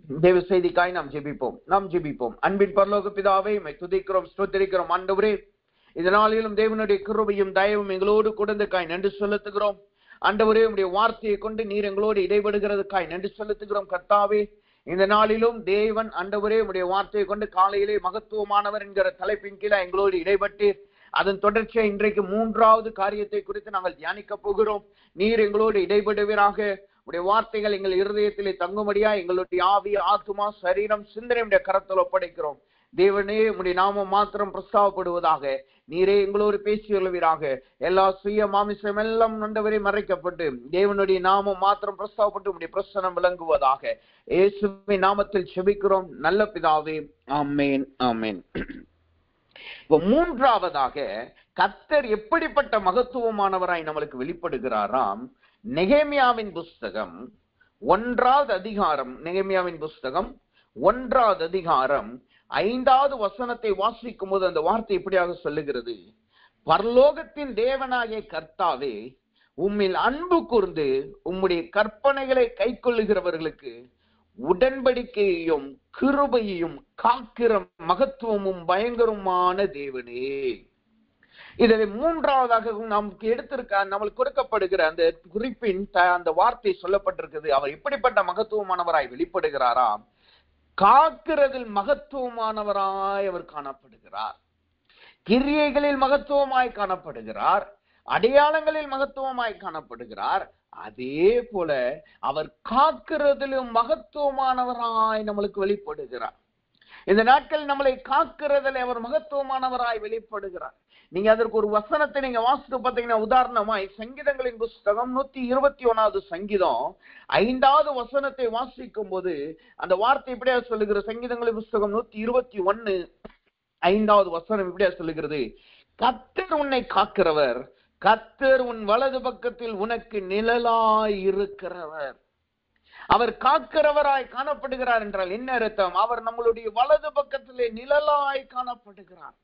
தேவ செய்திக்காய் நாம் ஜெபிப்போம். அன்பின் பரலோக பிதாவே, உம்மை துதிக்கிறோம், ஸ்தோத்திரிக்கிறோம். ஆண்டவரே, இதனாலும் தேவனுடைய கிருபையும் தயவும் எங்களோடு கொடுந்ததுக்காய் நன்றி செலுத்துகிறோம். ஆண்டவரே, உம்முடைய வார்த்தையை கொண்டு நீர் எங்களோடு இடைபடுகிறதுக்காய் நன்றி செலுத்துகிறோம். கர்த்தாவே, இந்த நாளிலும் தேவன் ஆண்டவரே உம்முடைய வார்த்தையை கொண்டு காலையிலே மகத்துவமானவர் என்கிற தலைப்பின் கீழே எங்களோடு இடைபட்டு அதன் தொடர்ச்சியா இன்றைக்கு 3வது காரியத்தை குறித்து நாங்கள் தியானிக்க போகிறோம். நீர் எங்களோடு இடைபடுவீராக. உடைய வார்த்தைகள் எங்கள் இருதயத்திலே தங்கும்படியா எங்களுடைய ஆவி, ஆத்துமா, சரீரம், சிந்தனையுடைய கரத்தில் ஒப்படைக்கிறோம். தேவனே, உடைய நாமம் மாத்திரம் பிரஸ்தாவப்படுவதாக. நீரே எங்களோடு பேசி வருவீராக. எல்லா சுய மாமிசம் எல்லாம் ஆண்டவரே மறைக்கப்பட்டு தேவனுடைய நாமம் மாத்திரம் பிரஸ்தாவப்பட்டு உடைய பிரசனம் விளங்குவதாக. இயேசுவின் நாமத்தில் செபிக்கிறோம் நல்ல பிதாவே, ஆமென், ஆமென். இப்போ 3வதாக கர்த்தர் எப்படிப்பட்ட மகத்துவமானவராய் நம்மளுக்கு வெளிப்படுகிறாராம். நெகேமியாவின் புஸ்தகம் 1வது அதிகாரம், நெகேமியாவின் புஸ்தகம் 1வது அதிகாரம் 5வது வசனத்தை வாசிக்கும் போது அந்த வார்த்தை இப்படியாக சொல்லுகிறது. பரலோகத்தின் தேவனாகிய கர்த்தாவே, உம்மில் அன்பு கூர்ந்து உம்முடைய கற்பனைகளை கைக்கொள்ளுகிறவர்களுக்கு உடன்படிக்கையையும் கிருபையையும் காக்கிற மகத்துவமும் பயங்கரமான தேவனே. இதை 3வதாக நமக்கு நம்மளுக்கு கொடுக்கப்படுகிற அந்த குறிப்பின் அந்த வார்த்தை சொல்லப்பட்டிருக்கிறது. அவர் எப்படிப்பட்ட மகத்துவமானவராய் வெளிப்படுகிறாராம். காக்கிறதில் மகத்துவமானவராய் அவர் காணப்படுகிறார். கிரியைகளில் மகத்துவமாய் காணப்படுகிறார். அடையாளங்களில் மகத்துவமாய் காணப்படுகிறார். அதே போல அவர் காக்கிறதிலும் மகத்துவமானவராய் நம்மளுக்கு வெளிப்படுகிறார். இந்த நாட்கள் நம்மளை காக்கிறதில் அவர் மகத்துவமானவராய் வெளிப்படுகிறார். நீங்க அதற்கு ஒரு வசனத்தை நீங்க வாசித்து பார்த்தீங்கன்னா, உதாரணமாய் சங்கீதங்களின் புஸ்தகம் 121வது சங்கீதம் 5வது வசனத்தை வாசிக்கும் போது அந்த வார்த்தை இப்படியா சொல்லுகிற. சங்கீதங்களின் புஸ்தகம் 121 5வது வசனம் இப்படியா சொல்லுகிறது. கர்த்தர் உன்னை காக்கிறவர், கர்த்தர் உன் வலது பக்கத்தில் உனக்கு நிழலாய் இருக்கிறவர். அவர் காக்கிறவராய் காணப்படுகிறார் என்றால் என்ன அர்த்தம்? அவர் நம்மளுடைய வலது பக்கத்திலே நிழலாய் காணப்படுகிறார்.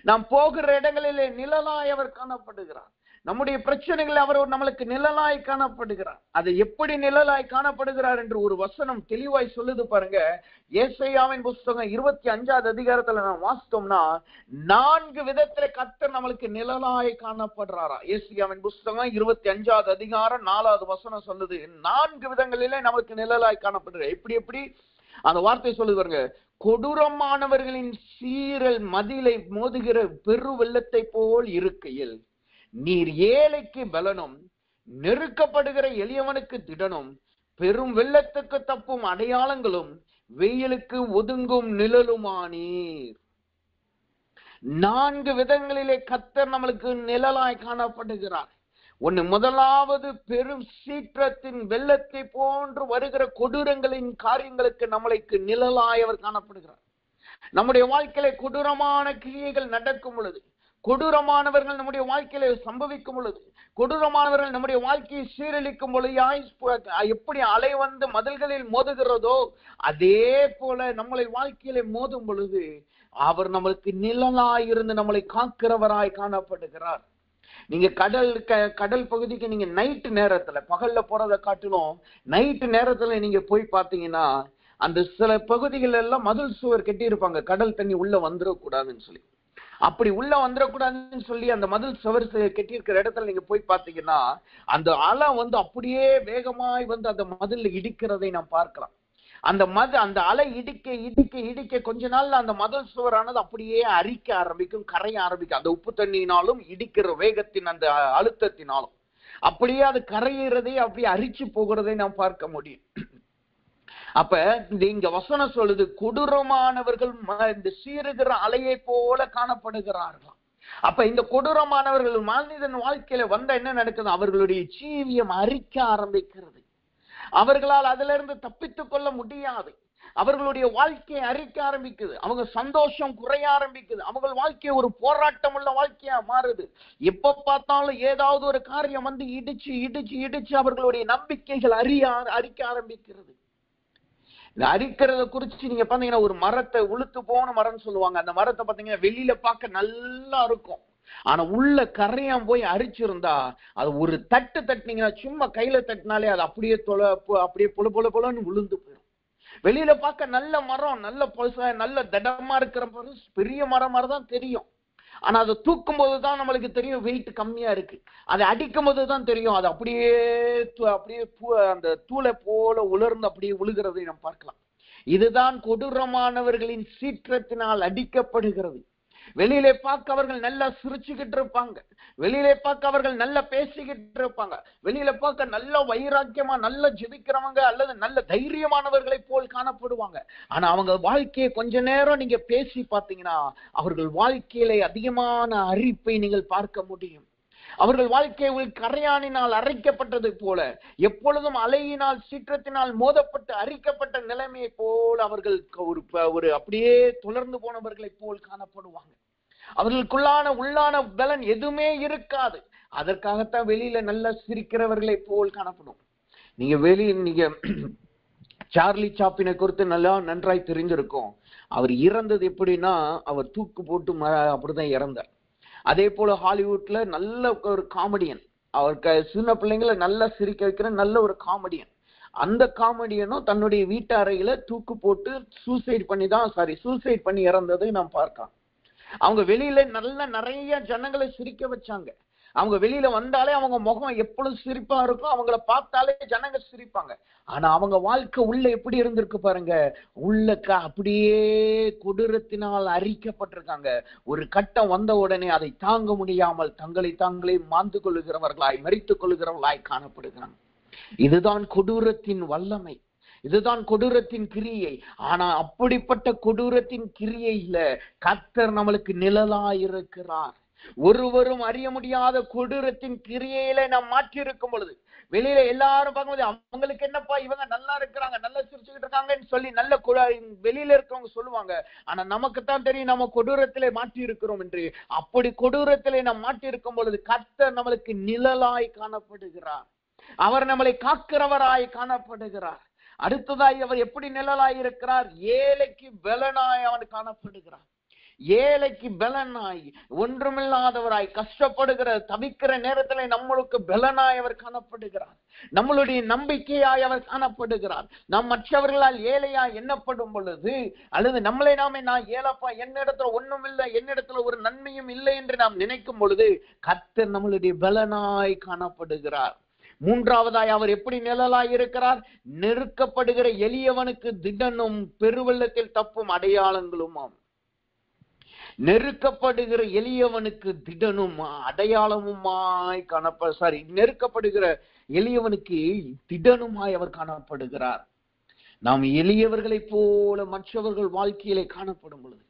நாம் போகிற இடங்களிலே நிழலாய் அவர் காணப்படுகிறார். நம்முடைய பிரச்சனைகள் அவர் நம்மளுக்கு நிழலாய் காணப்படுகிறார். அது எப்படி நிழலாய் காணப்படுகிறார் என்று ஒரு வசனம் தெளிவாய் சொல்லுது பாருங்க. ஏசாயாவின் புஸ்தகம் 25வது அதிகாரத்துல நாம் வாசித்தோம்னா 4 விதத்துல கர்த்தர் நம்மளுக்கு நிழலாய் காணப்படுறாரா. ஏசாயாவின் புஸ்தகம் 25வது அதிகாரம் 4வது வசனம் சொல்லுது, 4 விதங்களிலே நம்மளுக்கு நிழலாய் காணப்படுகிறார். எப்படி அந்த வார்த்தை சொல்லுது பாருங்க. கொடூரமானவர்களின் சீரல் மதிலை மோதுகிற பெரு வெள்ளத்தை போல் இருக்கையில் நீர் ஏழைக்கு பலனும் நெருக்கப்படுகிற எளியவனுக்கு திடனும் பெரும் வெள்ளத்துக்கு தப்பும் அடையாளங்களும் வெயிலுக்கு ஒதுங்கும் நிழலுமானீர். 4 விதங்களிலே கர்த்தர் நம்மளுக்கு நிழலாய் காணப்படுகிறார். முதலாவது பெரும் சீற்றத்தின் வெள்ளத்தை போன்று வருகிற கொடூரங்களின் காரியங்களுக்கு நம்மளுக்கு நிழலாய் அவர் காணப்படுகிறார். நம்முடைய வாழ்க்கையில கொடூரமான கிரியைகள் நடக்கும் பொழுது, கொடூரமானவர்கள் நம்முடைய வாழ்க்கையில சம்பவிக்கும் பொழுது, கொடூரமானவர்கள் நம்முடைய வாழ்க்கையை சீரழிக்கும் பொழுது எப்படி அலை வந்து மதில்களில் மோதுகிறதோ அதே போல நம்மளை வாழ்க்கையில மோதும் பொழுது அவர் நம்மளுக்கு நிழலாய் இருந்து நம்மளை காக்கிறவராய் காணப்படுகிறார். நீங்க கடல் பகுதிக்கு நீங்க நைட்டு நேரத்துல, பகல்ல போறதை காட்டிலும் நைட்டு நேரத்துல நீங்க போய் பாத்தீங்கன்னா அந்த சில பகுதிகள் எல்லாம் மதில் சுவர் கட்டி இருப்பாங்க. கடல் தண்ணி உள்ள வந்துடக்கூடாதுன்னு சொல்லி, அப்படி உள்ள வந்துடக்கூடாதுன்னு சொல்லி அந்த மதில் சுவர் கட்டி இருக்கிற இடத்துல நீங்க போய் பாத்தீங்கன்னா அந்த அலை வந்து அப்படியே வேகமாய் வந்து அந்த மதில் இடிக்கிறதை நாம் பார்க்கலாம். அந்த அலை இடிக்க கொஞ்ச நாள்ல அந்த மதில் சுவரானது அப்படியே அரிக்க ஆரம்பிக்கும், கரைய ஆரம்பிக்கும். அந்த உப்பு தண்ணியினாலும் இடிக்கிற வேகத்தின் அந்த அழுத்தத்தினாலும் அப்படியே அது கரையிறதை அப்படியே அரிச்சு போகிறதை நாம் பார்க்க முடியும். அப்ப இங்க வசனம் சொல்லுது, கொடூரமானவர்கள் இந்த சீருகிற அலையை போல காணப்படுகிறார்கள். அப்ப இந்த கொடூரமானவர்கள் மனிதன் வாழ்க்கையில வந்தா என்ன நடக்குது? அவர்களுடைய ஜீவியம் அரிக்க ஆரம்பிக்கிறது. அவர்களால் அதுல இருந்து தப்பித்துக் கொள்ள முடியாது. அவர்களுடைய வாழ்க்கையை அரிக்க ஆரம்பிக்குது. அவங்க சந்தோஷம் குறைய ஆரம்பிக்குது. அவங்க வாழ்க்கையை ஒரு போராட்டம் உள்ள வாழ்க்கையா மாறுது. எப்ப பார்த்தாலும் ஏதாவது ஒரு காரியம் வந்து இடிச்சு அவர்களுடைய நம்பிக்கைகள் அரிக்க ஆரம்பிக்கிறது. இந்த அரிக்கிறத குறிச்சு நீங்க பாத்தீங்கன்னா, ஒரு மரத்தை உளுத்து போன மரம் சொல்லுவாங்க. அந்த மரத்தை பாத்தீங்கன்னா வெளியில பார்க்க நல்லா இருக்கும், ஆனா உள்ள கரையான் போய் அரிச்சிருந்தா அது ஒரு தட்டினீங்கன்னா, சும்மா கையில தட்டினாலே அது அப்படியே பொல பொலன்னு விழுந்து போயிடும். வெளியில பார்க்க நல்ல மரம், நல்ல திடமா இருக்கிற பெரிய மரம் மாதிரி தான் தெரியும். ஆனா அதை தூக்கும் போதுதான் நம்மளுக்கு தெரியும் வெயிட் கம்மியா இருக்கு. அதை அடிக்கும் போதுதான் தெரியும் அது அப்படியே அந்த தூளை போல உலர்ந்து அப்படியே உழுகிறதை நாம் பார்க்கலாம். இதுதான் கொடூரமானவர்களின் சீற்றத்தினால் அடிக்கப்படுகிறது. வெளியிலே பார்க்க அவர்கள் நல்லா சிரிச்சுக்கிட்டு இருப்பாங்க, வெளியிலே பார்க்க அவர்கள் நல்லா பேசிக்கிட்டு இருப்பாங்க, வெளியில பார்க்க நல்ல வைராக்கியமா நல்ல ஜெபிக்கிறவங்க அல்லது நல்ல தைரியமானவர்களை போல் காணப்படுவாங்க. ஆனா அவங்க வாழ்க்கையை கொஞ்ச நேரம் நீங்க பேசி பார்த்தீங்கன்னா அவர்கள் வாழ்க்கையிலே அதிகமான அரிப்பை நீங்கள் பார்க்க முடியும். அவர்கள் வாழ்க்கையில் கரையானினால் அரைக்கப்பட்டது போல, எப்பொழுதும் அலையினால் சீற்றத்தினால் மோதப்பட்டு அரிக்கப்பட்ட நிலைமையை போல் அவர்கள் ஒரு அப்படியே தொடர்ந்து போனவர்களை போல் காணப்படுவாங்க. அவர்களுக்குள்ளான உள்ளான பலன் எதுவுமே இருக்காது. அதற்காகத்தான் வெளியில நல்லா சிரிக்கிறவர்களை போல் காணப்படும். நீங்க சார்லி சாப்பினை குறித்து நன்றாய் தெரிஞ்சிருக்கும். அவர் இறந்தது எப்படின்னா, அவர் தூக்கு போட்டு அப்படிதான் இறந்தார். அதே போல ஹாலிவுட்ல நல்ல ஒரு காமெடியன், அவருக்கு சின்ன பிள்ளைங்களை நல்லா சிரிக்க வைக்கிற நல்ல ஒரு காமெடியன். அந்த காமெடியனும் தன்னுடைய வீட்டு அறையில தூக்கு போட்டு சூசைட் பண்ணி இறந்ததை நாம் பார்க்கலாம். அவங்க வெளியில நிறைய ஜனங்களை சிரிக்க வச்சாங்க. அவங்க வெளியில வந்தாலே அவங்க முகம் எப்பொழுதும் சிரிப்பா இருக்கும், அவங்கள பார்த்தாலே ஜனங்க சிரிப்பாங்க. ஆனா அவங்க வாழ்க்கை உள்ள எப்படி இருந்திருக்கு பாருங்க, உள்ளக்க அப்படியே கொடூரத்தினால் அரிக்கப்பட்டிருக்காங்க. ஒரு கட்டம் வந்த உடனே அதை தாங்க முடியாமல் தங்களை தாங்களே மாந்து கொள்ளுகிறவர்களாய் மரித்துக் கொள்ளுகிறவர்களாய் காணப்படுகிறாங்க. இதுதான் கொடூரத்தின் வல்லமை, இதுதான் கொடூரத்தின் கிரியை. ஆனா அப்படிப்பட்ட கொடூரத்தின் கிரியையில கர்த்தர் நம்மளுக்கு நிழலாயிருக்கிறார். ஒருவரும் அறிய முடியாத கொடூரத்தின் கிரியையில நாம் மாற்றி இருக்கும் பொழுது வெளியில எல்லாரும் பார்க்கும்போது அவங்களுக்கு என்னப்பா இவங்க நல்லா இருக்கிறாங்க, நல்லா சிரிச்சுக்கிட்டு இருக்காங்கன்னு சொல்லி நல்ல வெளியில இருக்கிறவங்க சொல்லுவாங்க. ஆனா நமக்குத்தான் தெரியும் நம்ம கொடூரத்திலே மாற்றி இருக்கிறோம் என்று. அப்படி கொடூரத்திலே நாம் மாற்றி இருக்கும் பொழுது கர்த்தர் நம்மளுக்கு நிழலாய் காணப்படுகிறார், அவர் நம்மளை காக்கிறவராய் காணப்படுகிறார். அடுத்ததாய் அவர் எப்படி நிழலாய் இருக்கிறார், ஏழைக்கு பலனாய் அவன் காணப்படுகிறார். ஏழைக்கு பலனாய், ஒன்றுமில்லாதவராய் கஷ்டப்படுகிற தவிக்கிற நேரத்துல நம்மளுக்கு பலனாய் அவர் காணப்படுகிறார். நம்மளுடைய நம்பிக்கையாய் அவர் காணப்படுகிறார். நாம் மற்றவர்களால் ஏழையா எண்ணப்படும் பொழுது அல்லது நம்மளை நாமே நான் ஏழப்பா என்னிடத்துல ஒண்ணும் இல்லை, என்னிடத்துல ஒரு நன்மையும் இல்லை என்று நாம் நினைக்கும் பொழுது கர்த்தர் நம்மளுடைய பலனாய் காணப்படுகிறார். மூன்றாவதாய் அவர் எப்படி நிழலாய் இருக்கிறார், நெருக்கப்படுகிற எளியவனுக்கு திடனும் பெருவெள்ளத்தில் தப்பும் அடையாளங்களுமாம். நெருக்கப்படுகிற எளியவனுக்கு திடனும் அடையாளமுமாய் நெருக்கப்படுகிற எளியவனுக்கு திடனுமாய் அவர் காணப்படுகிறார். நாம் எளியவர்களை போல மற்றவர்கள் வாழ்க்கையிலே காணப்படும் பொழுது,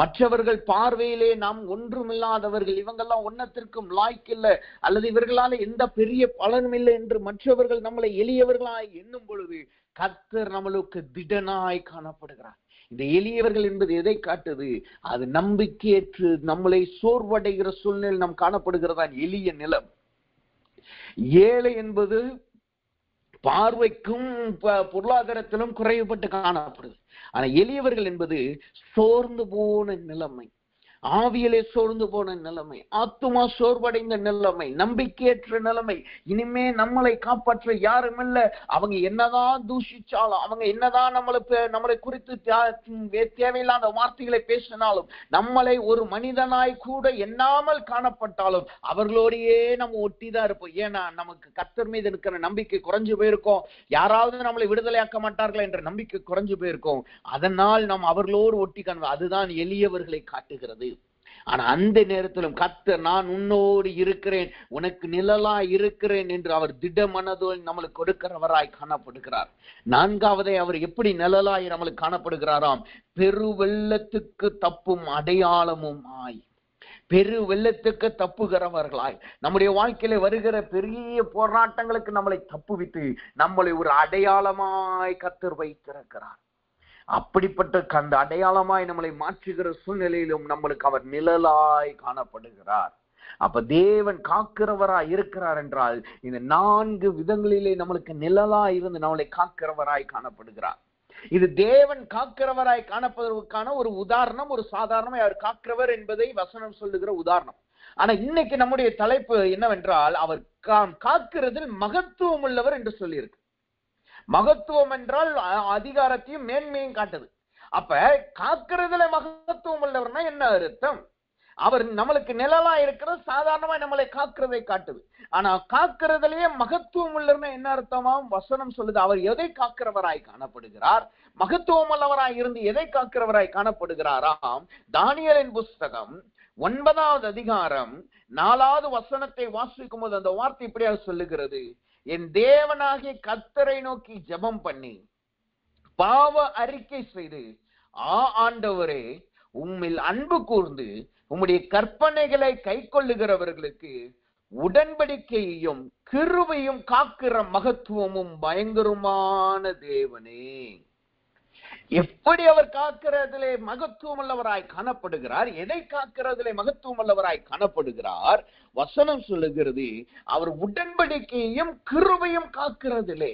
மற்றவர்கள் பார்வையிலே நாம் ஒன்றுமில்லாதவர்கள், இவங்கெல்லாம் ஒன்னத்திற்கும் லாய்க்கில்லை அல்லது இவர்களால எந்த பெரிய பலனும் இல்லை என்று மற்றவர்கள் நம்மளை எளியவர்களாய் எண்ணும் பொழுது கர்த்தர் நம்மளுக்கு திடனாய் காணப்படுகிறார். இந்த எளியவர்கள் என்பது எதை காட்டுது, அது நம்பிக்கையற்று நம்மளை சோர்வடைகிற சூழ்நிலை நாம் காணப்படுகிறதா எளிய நிலம். ஏழை என்பது பார்வைக்கும் பொருளாதாரத்திலும் குறைவுபட்டு காணப்படுது. ஆனா எளியவர்கள் என்பது சோர்ந்து போன நிலைமை, ஆவியலே சோர்ந்து போன நிலைமை, ஆத்துமா சோர்வடைந்த நிலைமை, நம்பிக்கையற்ற நிலைமை. இனிமே நம்மளை காப்பாற்ற யாரும் இல்லை, அவங்க என்னதான் தூஷிச்சாலும், அவங்க என்னதான் நம்மளை குறித்து தேவையில்லாத வார்த்தைகளை பேசினாலும், நம்மளை ஒரு மனிதனாய் கூட எண்ணாமல் காணப்பட்டாலும் அவர்களோடையே நம்ம ஒட்டிதான் இருப்போம். ஏன்னா நமக்கு கர்த்தர் மீது இருக்கிற நம்பிக்கை குறைஞ்சு போயிருக்கோம், யாராவது நம்மளை விடுதலையாக்க மாட்டார்கள் என்ற நம்பிக்கை குறைஞ்சு போயிருக்கோம். அதனால் நாம் அவர்களோடு ஒட்டி காண்போம். அதுதான் எளியவர்களை காட்டுகிறது. ஆனா அந்த நேரத்திலும் கர்த்தர் நான் உன்னோடு இருக்கிறேன், உனக்கு நிழலா இருக்கிறேன் என்று அவர் திட மனதோடு நம்மளுக்கு கொடுக்கிறவராய் காணப்படுகிறார். நான்காவதை அவர் எப்படி நிழலாய் நம்மளுக்கு காணப்படுகிறாராம், பெரு வெள்ளத்துக்கு தப்பும் அடையாளமும் ஆய். பெரு வெள்ளத்துக்கு தப்புகிறவர்களாய், நம்முடைய வாழ்க்கையில வருகிற பெரிய போராட்டங்களுக்கு நம்மளை தப்புவித்து நம்மளை ஒரு அடையாளமாய் கர்த்தர் வைத்திருக்கிறார். அப்படிப்பட்ட அந்த அடையாளமாய் நம்மளை மாற்றுகிற சூழ்நிலையிலும் நம்மளுக்கு அவர் நிழலாய் காணப்படுகிறார். அப்ப தேவன் காக்கிறவராய் இருக்கிறார் என்றால் இந்த 4 விதங்களிலே நம்மளுக்கு நிழலாய் இருந்து நம்மளை காக்கிறவராய் காணப்படுகிறார். இது தேவன் காக்கிறவராய் காணப்படுவதற்கான ஒரு உதாரணம், ஒரு சாதாரணமாக அவர் காக்கிறவர் என்பதை வசனம் சொல்லுகிற உதாரணம். ஆனா இன்னைக்கு நம்முடைய தலைப்பு என்னவென்றால் அவர் காக்கிறதில் மகத்துவம் உள்ளவர் என்று சொல்லியிருக்கு. மகத்துவம் என்றால் அதிகாரத்தையும் மேன்மையும் காட்டுது. அப்ப காக்கிறதுல மகத்துவம் உள்ளவர்னா என்ன அர்த்தம்? அவர் நம்மளுக்கு நிழலா இருக்கிற சாதாரணமா நம்மளை காக்கிறதை காட்டுது. ஆனா காக்கிறதுலயே மகத்துவம் உள்ளவர்னா என்ன அர்த்தமாம்? வசனம் சொல்லுது, அவர் எதை காக்கிறவராய் காணப்படுகிறார்? மகத்துவம் உள்ளவராய் இருந்து எதை காக்கிறவராய் காணப்படுகிறாராம்? தானியேலின் புஸ்தகம் 9வது அதிகாரம் 4வது வசனத்தை வாசிக்கும் போது அந்த வார்த்தை இப்படியாக சொல்லுகிறது, என் தேவனாகிய கர்த்தரை நோக்கி ஜெபம் பண்ணி பாவ அறிக்கை செய்து, ஆண்டவரே, உம்மில் அன்பு கூர்ந்து உம்முடைய கற்பனைகளை கை கொள்ளுகிறவர்களுக்கு உடன்படிக்கையையும் கிருபையும் காக்கிற மகத்துவமும் பயங்கரமான தேவனே. எப்படி அவர் காக்கிறதிலே மகத்துவம் உள்ளவராய் காணப்படுகிறார்? எதை காக்கிறதிலே மகத்துவம் உள்ளவராய் காணப்படுகிறார்? வசனம் சொல்லுகிறது, அவர் உடன்படிக்கையையும் கிருபையும் காக்கிறதிலே.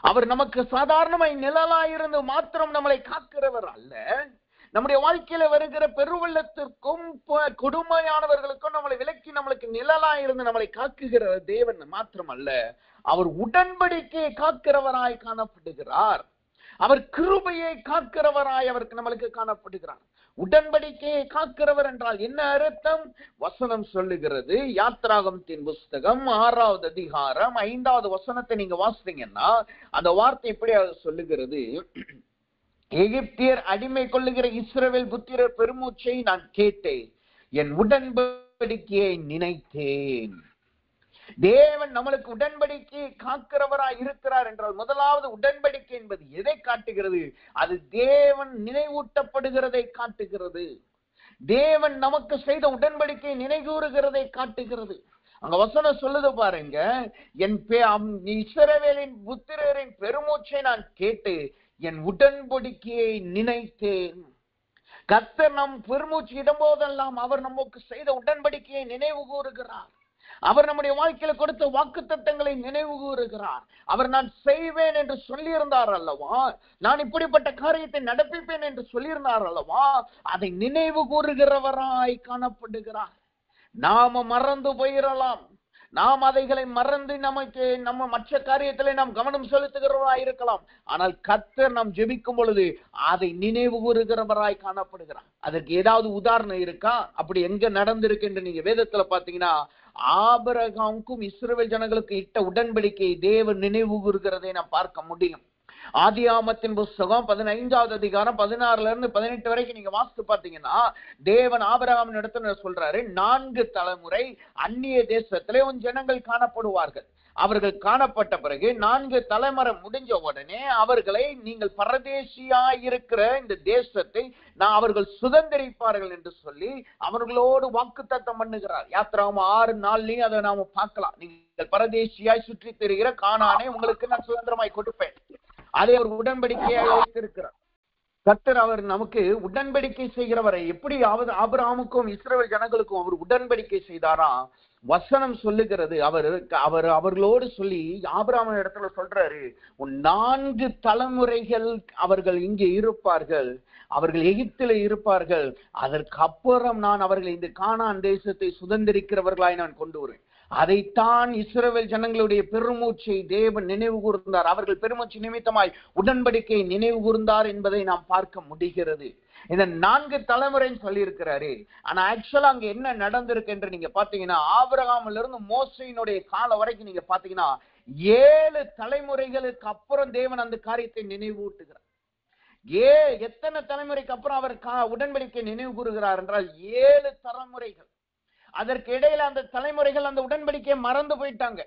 அவர் நமக்கு சாதாரணமாய் நிழலாயிருந்து மாத்திரம் நம்மளை காக்கிறவர் அல்ல, நம்முடைய வாழ்க்கையில வருகிற பெருவெள்ளத்திற்கும் கொடுமையானவர்களுக்கும் நம்மளை விலக்கி நம்மளுக்கு நிழலாயிருந்து நம்மளை காக்குகிற தேவன் மாத்திரம் அல்ல, அவர் உடன்படிக்கையை காக்கிறவராய் காணப்படுகிறார். அவர் கிருபையை காக்கிறவராய் அவருக்கு நம்மளுக்கு காணப்படுகிறார். உடன்படிக்கையை காக்கிறவர் என்றால் என்ன அர்த்தம்? வசனம் சொல்லுகிறது, யாத்ராகமத்தின் புஸ்தகம் 6வது அதிகாரம் 5வது வசனத்தை நீங்க வாசித்தீங்கன்னா அந்த வார்த்தை இப்படி சொல்லுகிறது, எகிப்தியர் அடிமை கொள்ளுகிற இஸ்ரவேல் புத்திரர் பெருமூச்சை நான் கேட்டேன், என் உடன்படிக்கையை நினைத்தேன். தேவன் நம்மளுக்கு உடன்படிக்கையை காக்கிறவராய் இருக்கிறார் என்றால் முதலாவது உடன்படிக்கை என்பது எதை காட்டுகிறது? அது தேவன் நினைவூட்டப்படுகிறதை காட்டுகிறது. தேவன் நமக்கு செய்த உடன்படிக்கையை நினைகூறுகிறதை காட்டுகிறது. அங்க வசனம் சொல்லுது பாருங்க, என் இஸ்ரவேலின் புத்திரரின் பெருமூச்சை நான் கேட்டு என் உடன்படிக்கையை நினைத்தேன். கர்த்தர் நம் பெருமூச்சு இடம்போதெல்லாம் அவர் நமக்கு செய்த உடன்படிக்கையை நினைவு கூறுகிறார். அவர் நம்முடைய வாழ்க்கையில கொடுத்த வாக்குத்தத்தங்களை நினைவு கூறுகிறார். அவர் நான் செய்வேன் என்று சொல்லியிருந்தார் அல்லவா, நான் இப்படிப்பட்ட காரியத்தை நடப்பிப்பேன் என்று சொல்லியிருந்தார் அல்லவா, அதை நினைவு கூறுகிறவராய் காணப்படுகிறார். நாம மறந்து போயிடலாம், நாம் அதைகளை மறந்து நம்ம மற்ற காரியத்திலே நாம் கவனம் செலுத்துகிறவராய் இருக்கலாம். ஆனால் கர்த்தர் நாம் ஜெபிக்கும் பொழுது அதை நினைவு கூறுகிறவராய் காணப்படுகிறார். அதற்கு ஏதாவது உதாரணம் இருக்கா? அப்படி எங்க நடந்திருக்கு என்று நீங்க வேதத்துல பாத்தீங்கன்னா, ஆபிரகாமுக்கும் இஸ்ரவேல் ஜனங்களுக்கு இட்ட உடன்படிக்கை தேவன் நினைவு கூறுகிறதை நாம் பார்க்க முடியும். ஆதியாகமத்தின் புஸ்தகம் 15வது அதிகாரம் 16ல இருந்து 18 வரைக்கும் நீங்க வாசித்து பார்த்தீங்கன்னா, தேவன் ஆபிரகாமின் இடத்துல சொல்றாரு, 4 தலைமுறை அந்நிய தேசத்திலே உன் ஜனங்கள் காணப்படுவார்கள். அவர்கள் காணப்பட்ட பிறகு 4 தலைமுறை முடிஞ்ச உடனே அவர்களை நீங்கள் பரதேசியாய் இருக்கிற இந்த தேசத்தை அவர்கள் சுதந்திரிப்பார்கள் என்று சொல்லி அவர்களோடு வாக்குத்தத்தம் பண்ணுகிறார். யாத்திராகமம் 6:4 அதை நாம பார்க்கலாம். நீங்கள் பரதேசியாய் சுற்றி திரிகிற கானானை உங்களுக்கு நான் சுதந்திரமாய் கொடுப்பேன். அதை அவர் உடன்படிக்கையாக வைத்திருக்கிறார். கர்த்தர் அவர் நமக்கு உடன்படிக்கை செய்கிறவரை எப்படி ஆபிரகாமுக்கும் இஸ்ரவேல் ஜனங்களுக்கும் அவர் உடன்படிக்கை செய்தாரா? வசனம் சொல்லுகிறது, அவர்களோடு சொல்லி ஆபிரகாமின் இடத்துல சொல்றாரு, உன் 4 தலைமுறைகள் அவர்கள் இங்கே இருப்பார்கள், அவர்கள் எகிப்தில இருப்பார்கள், அதற்கு அப்புறம் நான் அவர்களை இந்த கானான் தேசத்தை சுதந்திரிக்கிறவர்களாய் நான் கொண்டு வருவேன். அதைத்தான் இஸ்ரவேல் ஜனங்களுடைய பெருமூச்சை தேவன் நினைவு கூர்ந்தார். அவர்கள் பெருமூச்சு நிமித்தமாய் உடன்படிக்கை நினைவு கூர்ந்தார் என்பதை நாம் பார்க்க முடிகிறது. இந்த 4 தலைமுறைன்னு சொல்லி இருக்கிறாரு. ஆனா ஆக்சுவலா அங்க என்ன நடந்திருக்கு என்று நீங்க பாத்தீங்கன்னா, ஆபிரகாமில இருந்து மோசேயினுடைய காலம் வரைக்கும் நீங்க பாத்தீங்கன்னா 7 தலைமுறைகளுக்கு அப்புறம் தேவன் அந்த காரியத்தை நினைவூட்டுகிறார். எத்தனை தலைமுறைக்கு அப்புறம் அவர் உடன்படிக்கை நினைவு கூறுகிறார் என்றால் 7 தலைமுறைகள். அதற்கு இடையில அந்த தலைமுறைகள் அந்த உடன்படிக்கையை மறந்து போயிட்டாங்க.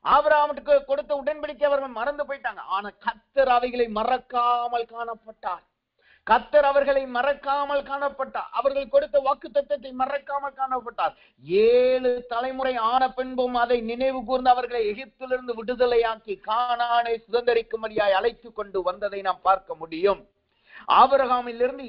ஆபிரகாமுக்கு கொடுத்த உடன்படிக்கை அவர்கள் மறந்து போயிட்டாங்க. ஆனா கர்த்தர் அவைகளை மறக்காமல் காணப்பட்டார். கர்த்தர் அவர்களை மறக்காமல் காணப்பட்டார். அவர்கள் கொடுத்த வாக்குத்தத்தத்தை மறக்காமல் காணப்பட்டார். 7 தலைமுறை ஆன பின்பும் அதை நினைவு கூர்ந்து அவர்களை எகிப்திலிருந்து விடுதலையாக்கி கானானை சுதந்திரிக்கும்படியாய் அழைத்து கொண்டு வந்ததை நாம் பார்க்க முடியும். ஆபிரகாமிலிருந்து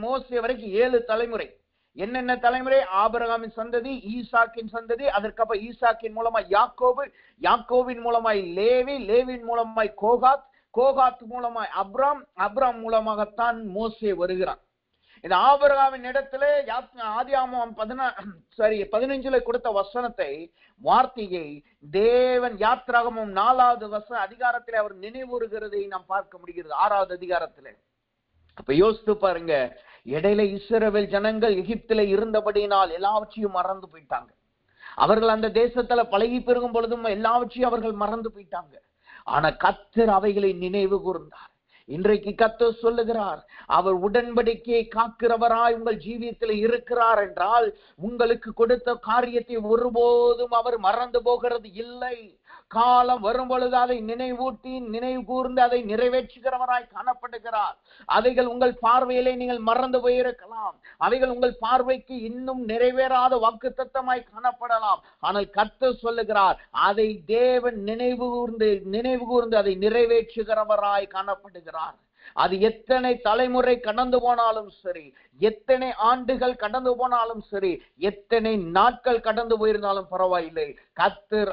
மோசே வரைக்கும் 7 தலைமுறை. என்னென்ன தலைமுறை? ஆபிரகாமின் சந்ததி, ஈசாக்கின் சந்ததி, அதற்கப்புறம் ஈசாக்கின் மூலமாய் யாக்கோபு, யாக்கோவின் மூலமாய் லேவி, லேவின் மூலமாய் கோகாத், கோகாத் மூலமாய் அப்ராம், அப்ராம் மூலமாகத்தான் மோசே வருகிறான். இந்த ஆபிரகாமின் இடத்துல ஆதியாகமம் 15 கொடுத்த வசனத்தை, வார்த்தையை தேவன் யாத்ராகமம் 4வது அதிகாரத்திலே அவர் நினைவுறுகிறதை நாம் பார்க்க முடிகிறது, 6வது அதிகாரத்திலே. அப்ப யோசித்து பாருங்க, இடையில இஸ்ரவேல் ஜனங்கள் எகிப்தில இருந்தபடியினால் எல்லாவற்றையும் மறந்து போயிட்டாங்க. அவர்கள் அந்த தேசத்துல பழகி பெருகும் பொழுதும் எல்லாவற்றையும் அவர்கள் மறந்து போயிட்டாங்க. ஆனா கர்த்தர் அவைகளை நினைவு கூர்ந்தார். இன்றைக்கு கர்த்தர் சொல்லுகிறார், அவர் உடன்படிக்கையை காக்கிறவராய் உங்கள் ஜீவியத்தில் இருக்கிறார் என்றால், உங்களுக்கு கொடுத்த காரியத்தை ஒருபோதும் அவர் மறந்து போகிறது இல்லை. காலம் வரும் பொழுது அதை நினைவூட்டி நினைவு கூர்ந்து அதை நிறைவேற்றுகிறவராய் காணப்படுகிறார். அவைகள் உங்கள் பார்வையிலே நீங்கள் மறந்து போயிருக்கலாம், அவைகள் உங்கள் பார்வைக்கு இன்னும் நிறைவேறாத வாக்குத்தத்தமாய் காணப்படலாம். ஆனால் கர்த்தர் சொல்லுகிறார், அதை தேவன் நினைவு கூர்ந்து அதை நிறைவேற்றுகிறவராய் காணப்படுகிறார். அது எத்தனை தலைமுறை கடந்து போனாலும் சரி, எத்தனை ஆண்டுகள் கடந்து போனாலும் சரி, எத்தனை நாட்கள் கடந்து போயிருந்தாலும் பரவாயில்லை, கர்த்தர்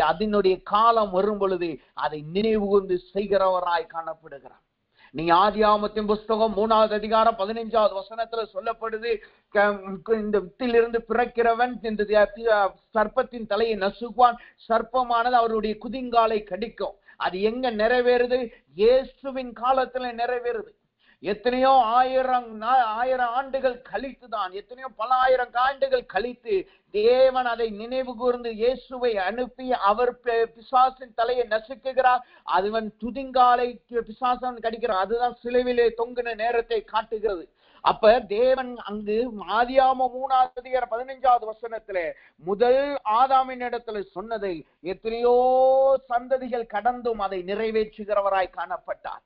அதனுடைய காலம் வரும் பொழுது அதை நினைவு கூர்ந்து செய்கிறவராய் காணப்படுகிறார். நீ ஆதியாகமத்தின் புஸ்தகம் 3வது அதிகாரம் 15வது வசனத்துல சொல்லப்படுது, இந்த வித்திலிருந்து பிறக்கிறவன் இந்த சர்ப்பத்தின் தலையை நசுக்குவான், சர்ப்பமானது அவருடைய குதிங்காலை கடிக்கும். அது எங்க நிறைவேறுது? இயேசுவின் காலத்துல நிறைவேறுது. எத்தனையோ ஆயிரம் ஆண்டுகள் கழித்துதான், எத்தனையோ பல ஆயிரம் ஆண்டுகள் கழித்து தேவன் அதை நினைவு கூர்ந்து இயேசுவை அனுப்பி அவர் பிசாசின் தலையை நசுக்குகிறார். அதுவன் துதிங்காலை பிசாசன் கடிக்கிறார். அதுதான் சிலுவையிலே தொங்கின நேரத்தை காட்டுகிறது. அப்ப தேவன் அங்கு ஆதியாகமம் 3வது அதிகாரம் 15வது வசனத்திலே முதல் ஆதாமின் இடத்துல சொன்னதை எத்தனையோ சந்ததிகள் கடந்தும் அதை நிறைவேற்றுகிறவராய் காணப்பட்டார்.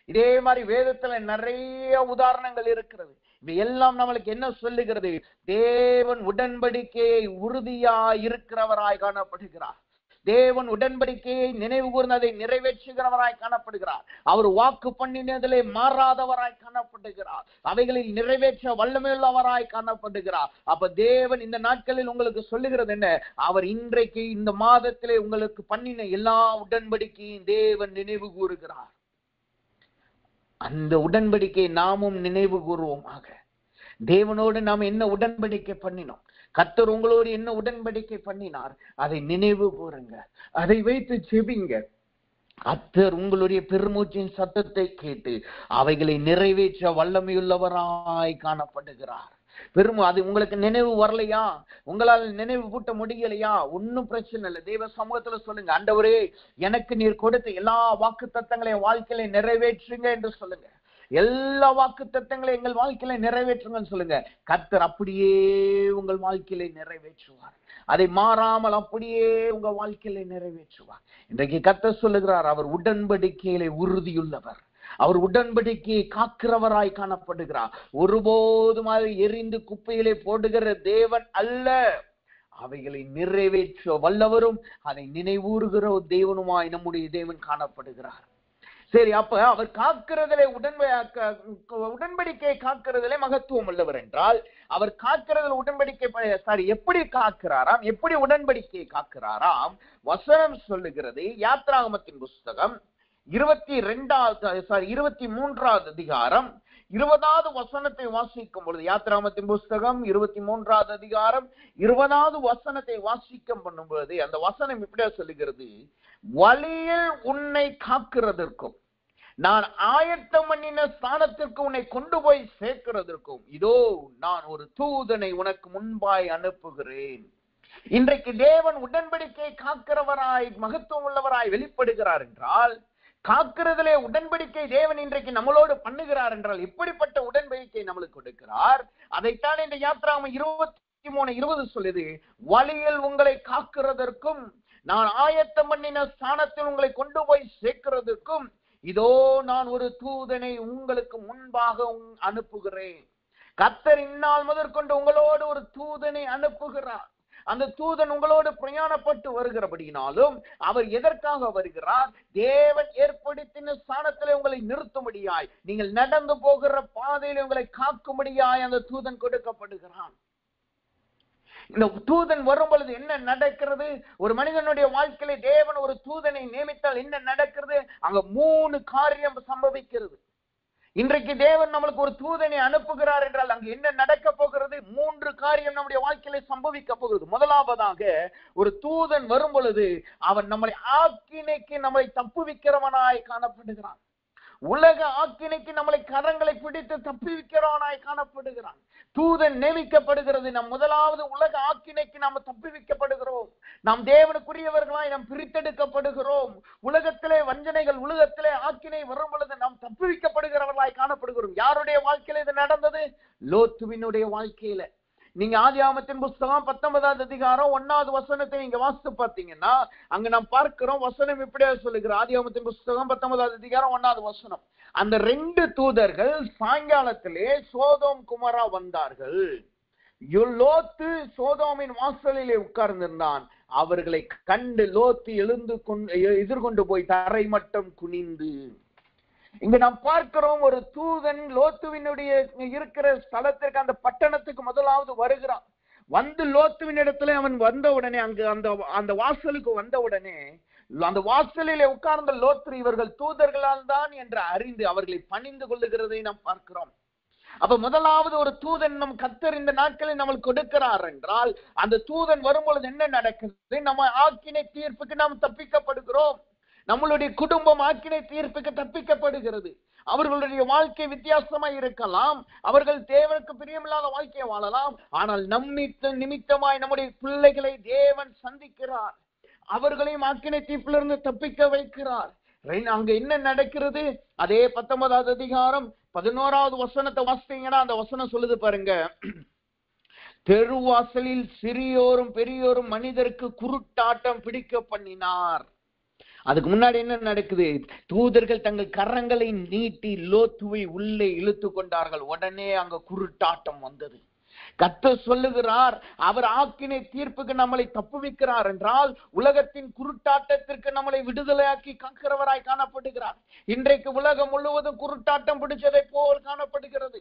இதே மாதிரி வேதத்துல நிறைய உதாரணங்கள் இருக்கிறது. இவை எல்லாம் நம்மளுக்கு என்ன சொல்லுகிறது? தேவன் உடன்படிக்கையை உறுதியாய் இருக்கிறவராய் காணப்படுகிறார். தேவன் உடன்படிக்கையை நினைவு கூர்ந்து அதை நிறைவேற்றுகிறவராய் காணப்படுகிறார். அவர் வாக்கு பண்ணினதிலே மாறாதவராய் காணப்படுகிறார். அவைகளில் நிறைவேற்ற வல்லமையுள்ளவராய் காணப்படுகிறார். அப்ப தேவன் இந்த நாட்களில் உங்களுக்கு சொல்லுகிறது என்ன? அவர் இன்றைக்கு இந்த மாதத்திலே உங்களுக்கு பண்ணின எல்லா உடன்படிக்கையும் தேவன் நினைவு கூறுகிறார். அந்த உடன்படிக்கை நாமும் நினைவு கூறுவோமாக. தேவனோடு நாம் என்ன உடன்படிக்கை பண்ணினோம், கர்த்தர் உங்களோடு என்ன உடன்படிக்கை பண்ணினார், அதை நினைவு கூறுங்க, அதை வைத்து ஜெபிங்க. கர்த்தர் உங்களுடைய பெருமூச்சின் சத்தத்தை கேட்டு அவைகளை நிறைவேற்ற வல்லமையுள்ளவராய் காணப்படுகிறார். அது உங்களுக்கு நினைவு வரலையா, உங்களால் நினைவு கூட்ட முடியலையா, ஒன்னும் பிரச்சனை இல்லை. தேவ சமூகத்துல சொல்லுங்க, ஆண்டவரே எனக்கு நீர் கொடுத்த எல்லா வாக்கு தத்தங்களையும் வாழ்க்கையில நிறைவேற்றுங்க என்று சொல்லுங்க. எல்லா வாக்கு தத்தங்களையும் எங்கள் வாழ்க்கையில நிறைவேற்றுங்கன்னு சொல்லுங்க. கர்த்தர் அப்படியே உங்கள் வாழ்க்கையில நிறைவேற்றுவார். அதை மாறாமல் அப்படியே உங்க வாழ்க்கையில நிறைவேற்றுவார். இன்றைக்கு கர்த்தர் சொல்லுகிறார், அவர் உடன்படிக்கையிலே உறுதியுள்ளவர். அவர் உடன்படிக்கையை காக்கிறவராய் காணப்படுகிறார். ஒருபோதும் அதை எரிந்து குப்பையிலே போடுகிற தேவன் அல்ல, அவைகளை நிறைவேற்ற வல்லவரும் அதை நினைவூறுகிற தேவனுமாய் நம்முடைய தேவன் காணப்படுகிறார். சரி, அப்ப அவர் காக்கிறதிலே உடன்படிக்கையை காக்கிறதிலே மகத்துவம் உள்ளவர் என்றால், அவர் காக்கிறதில் உடன்படிக்கை எப்படி காக்கிறாராம், எப்படி உடன்படிக்கையை காக்கிறாராம்? வசனம் சொல்லுகிறது, யாத்ராகமத்தின் புஸ்தகம் 23வது அதிகாரம் 20வது வசனத்தை வாசிக்கும் பொழுது, யாத்ராகமத்தின் புஸ்தகம் 23வது அதிகாரம் 20வது வசனத்தை வாசிக்கும் பண்ணும் பொழுது அந்த வசனம் இப்படியா சொல்லுகிறது, வழியில் உன்னை காக்கிறதற்கும் நான் ஆயத்தம் பண்ணின ஸ்தானத்திற்கு உன்னை கொண்டு போய் சேர்க்கிறதற்கும் இதோ நான் ஒரு தூதனை உனக்கு முன்பாய் அனுப்புகிறேன். இன்றைக்கு தேவன் உடன்படிக்கையை காக்கிறவராய் மகத்துவம் உள்ளவராய் வெளிப்படுகிறார் என்றால், காக்கிறதிலே உடன்படிக்கை தேவன் இன்றைக்கு நம்மளோடு பண்ணுகிறார் என்றால், எப்படிப்பட்ட உடன்படிக்கை நம்மளுக்கு கொடுக்கிறார்? அதைத்தான் இந்த யாத்ராகமம் 23:20 சொல்லுது, வழியில் உங்களை காக்கிறதற்கும் நான் ஆயத்தம் பண்ணின ஸ்தானத்தில் உங்களை கொண்டு போய் சேர்க்கிறதற்கும் இதோ நான் ஒரு தூதனை உங்களுக்கு முன்பாக அனுப்புகிறேன். கர்த்தர் இந்நாள் முதற்கொண்டு உங்களோடு ஒரு தூதனை அனுப்புகிறார். அந்த தூதன் உங்களோடு பிரயாணப்பட்டு வருகிறபடினாலும் அவர் எதற்காக வருகிறார்? தேவன் ஏற்படுத்தின ஸ்தானத்திலே உங்களை நிறுத்தும்படியாய், நீங்கள் நடந்து போகிற பாதையில உங்களை காக்கும்படியாய் அந்த தூதன் கொடுக்கப்படுகிறான். இந்த தூதன் வரும் பொழுது என்ன நடக்கிறது? ஒரு மனிதனுடைய வாழ்க்கையில தேவன் ஒரு தூதனை நியமித்தால் என்ன நடக்கிறது? அங்க 3 காரியம் சம்பவிக்கிறது. இன்றைக்கு தேவன் நம்மளுக்கு ஒரு தூதனை அனுப்புகிறார் என்றால் அங்கு என்ன நடக்க போகிறது? 3 காரியம் நம்முடைய வாழ்க்கையில சம்பவிக்க போகிறது. முதலாவதாக, ஒரு தூதன் வரும் பொழுது அவன் நம்மளை ஆக்கினைக்கு நம்மளை தப்புவிக்கிறவனாய் காணப்படுகிறான். உலக ஆக்கினைக்கு நம்மளை கரங்களை பிடித்து தப்புவிக்கிறவனாய் காணப்படுகிறான். தூதன் நியமிக்கப்படுகிறது. நம் முதலாவது உலக ஆக்கினைக்கு நாம் தப்புவிக்கப்படுகிறோம். நாம் தேவனுக்குரியவர்களாய் நாம் பிரித்தெடுக்கப்படுகிறோம். உலகத்திலே வஞ்சனைகள், உலகத்திலே ஆக்கினை வரும் பொழுது நாம் தப்புவிக்கப்படுகிறவர்களாய் காணப்படுகிறோம். யாருடைய வாழ்க்கையில இது நடந்தது? லோத்துவினுடைய வாழ்க்கையில. நீங்க ஆதியாகமத்தின் புஸ்தகம் 19வது அதிகாரம் 1வது வசனத்தை நீங்க வாசித்து பார்த்தீங்கன்னா அங்க நாம் பார்க்கிறோம். வசனம் இப்படியா சொல்லுகிற, ஆதியாகமத்தின் புஸ்தகம் 19வது அதிகாரம் 1வது வசனம், அந்த 2 தூதர்கள் சாயங்காலத்திலே சோதோம் குமரா வந்தார்கள். லோத்து சோதோமின் வாசலிலே உட்கார்ந்திருந்தான். அவர்களை கண்டு லோத்து எதிர்கொண்டு போய் தரை மட்டும் குனிந்து. இங்க நாம் பார்க்கிறோம், ஒரு தூதன் லோத்துவினுடைய இருக்கிற ஸ்தலத்திற்கு, அந்த பட்டணத்துக்கு முதலாவது வருகிறான். வந்து லோத்துவின் இடத்துல அவன் வந்த உடனே, அங்கு அந்த வாசலுக்கு வந்த உடனே, அந்த வாசலிலே உட்கார்ந்த லோத்து இவர்கள் தூதர்களால் தான் என்று அறிந்து அவர்களை பணிந்து கொள்ளுகிறதை நாம் பார்க்கிறோம். அப்ப முதலாவது ஒரு தூதன் நம் கர்த்தர் இந்த நாட்களில் நம்மளுக்கு கொடுக்கிறார் என்றால், அந்த தூதன் வரும்பொழுது என்ன நடக்குது? நம்ம ஆக்கினை தீர்ப்புக்கு நாம் தப்பிக்கப்படுகிறோம். நம்மளுடைய குடும்பம் ஆக்கினை தீர்ப்புக்கு தப்பிக்கப்படுகிறது. அவர்களுடைய வாழ்க்கை வித்தியாசமா இருக்கலாம். அவர்கள் தேவனுக்கு பிரியமில்லாத வாழ்க்கையை வாழலாம். ஆனால் நிமித்தமாய் நம்முடைய பிள்ளைகளை தேவன் சந்திக்கிறார். அவர்களையும் ஆக்கினை தீர்ப்பிலிருந்து தப்பிக்க வைக்கிறார். அங்க என்ன நடக்கிறது? அதே 19வது அதிகாரம் 11வது வசனத்தை வாசித்தீங்கன்னா அந்த வசனம் சொல்லுது பாருங்க, தெருவாசலில் சிறியோரும் பெரியோரும் மனிதருக்கு குருட்டாட்டம் பிடிக்க பண்ணினார். அதுக்கு முன்னாடி என்ன நடக்குது? தூதர்கள் தங்கள் கரங்களை நீட்டி லோத்துவை உள்ளே இழுத்து கொண்டார்கள். உடனே அங்க குருட்டாட்டம் வந்தது. கர்த்தர் சொல்லுகிறார், அவர் ஆக்கினை தீர்ப்புக்கு நம்மளை தப்புவிக்கிறார் என்றால் உலகத்தின் குருட்டாட்டத்திற்கு நம்மளை விடுதலையாக்கி காக்கிறவராய் காணப்படுகிறார். இன்றைக்கு உலகம் முழுவதும் குருட்டாட்டம் பிடிச்சதை போல் காணப்படுகிறது.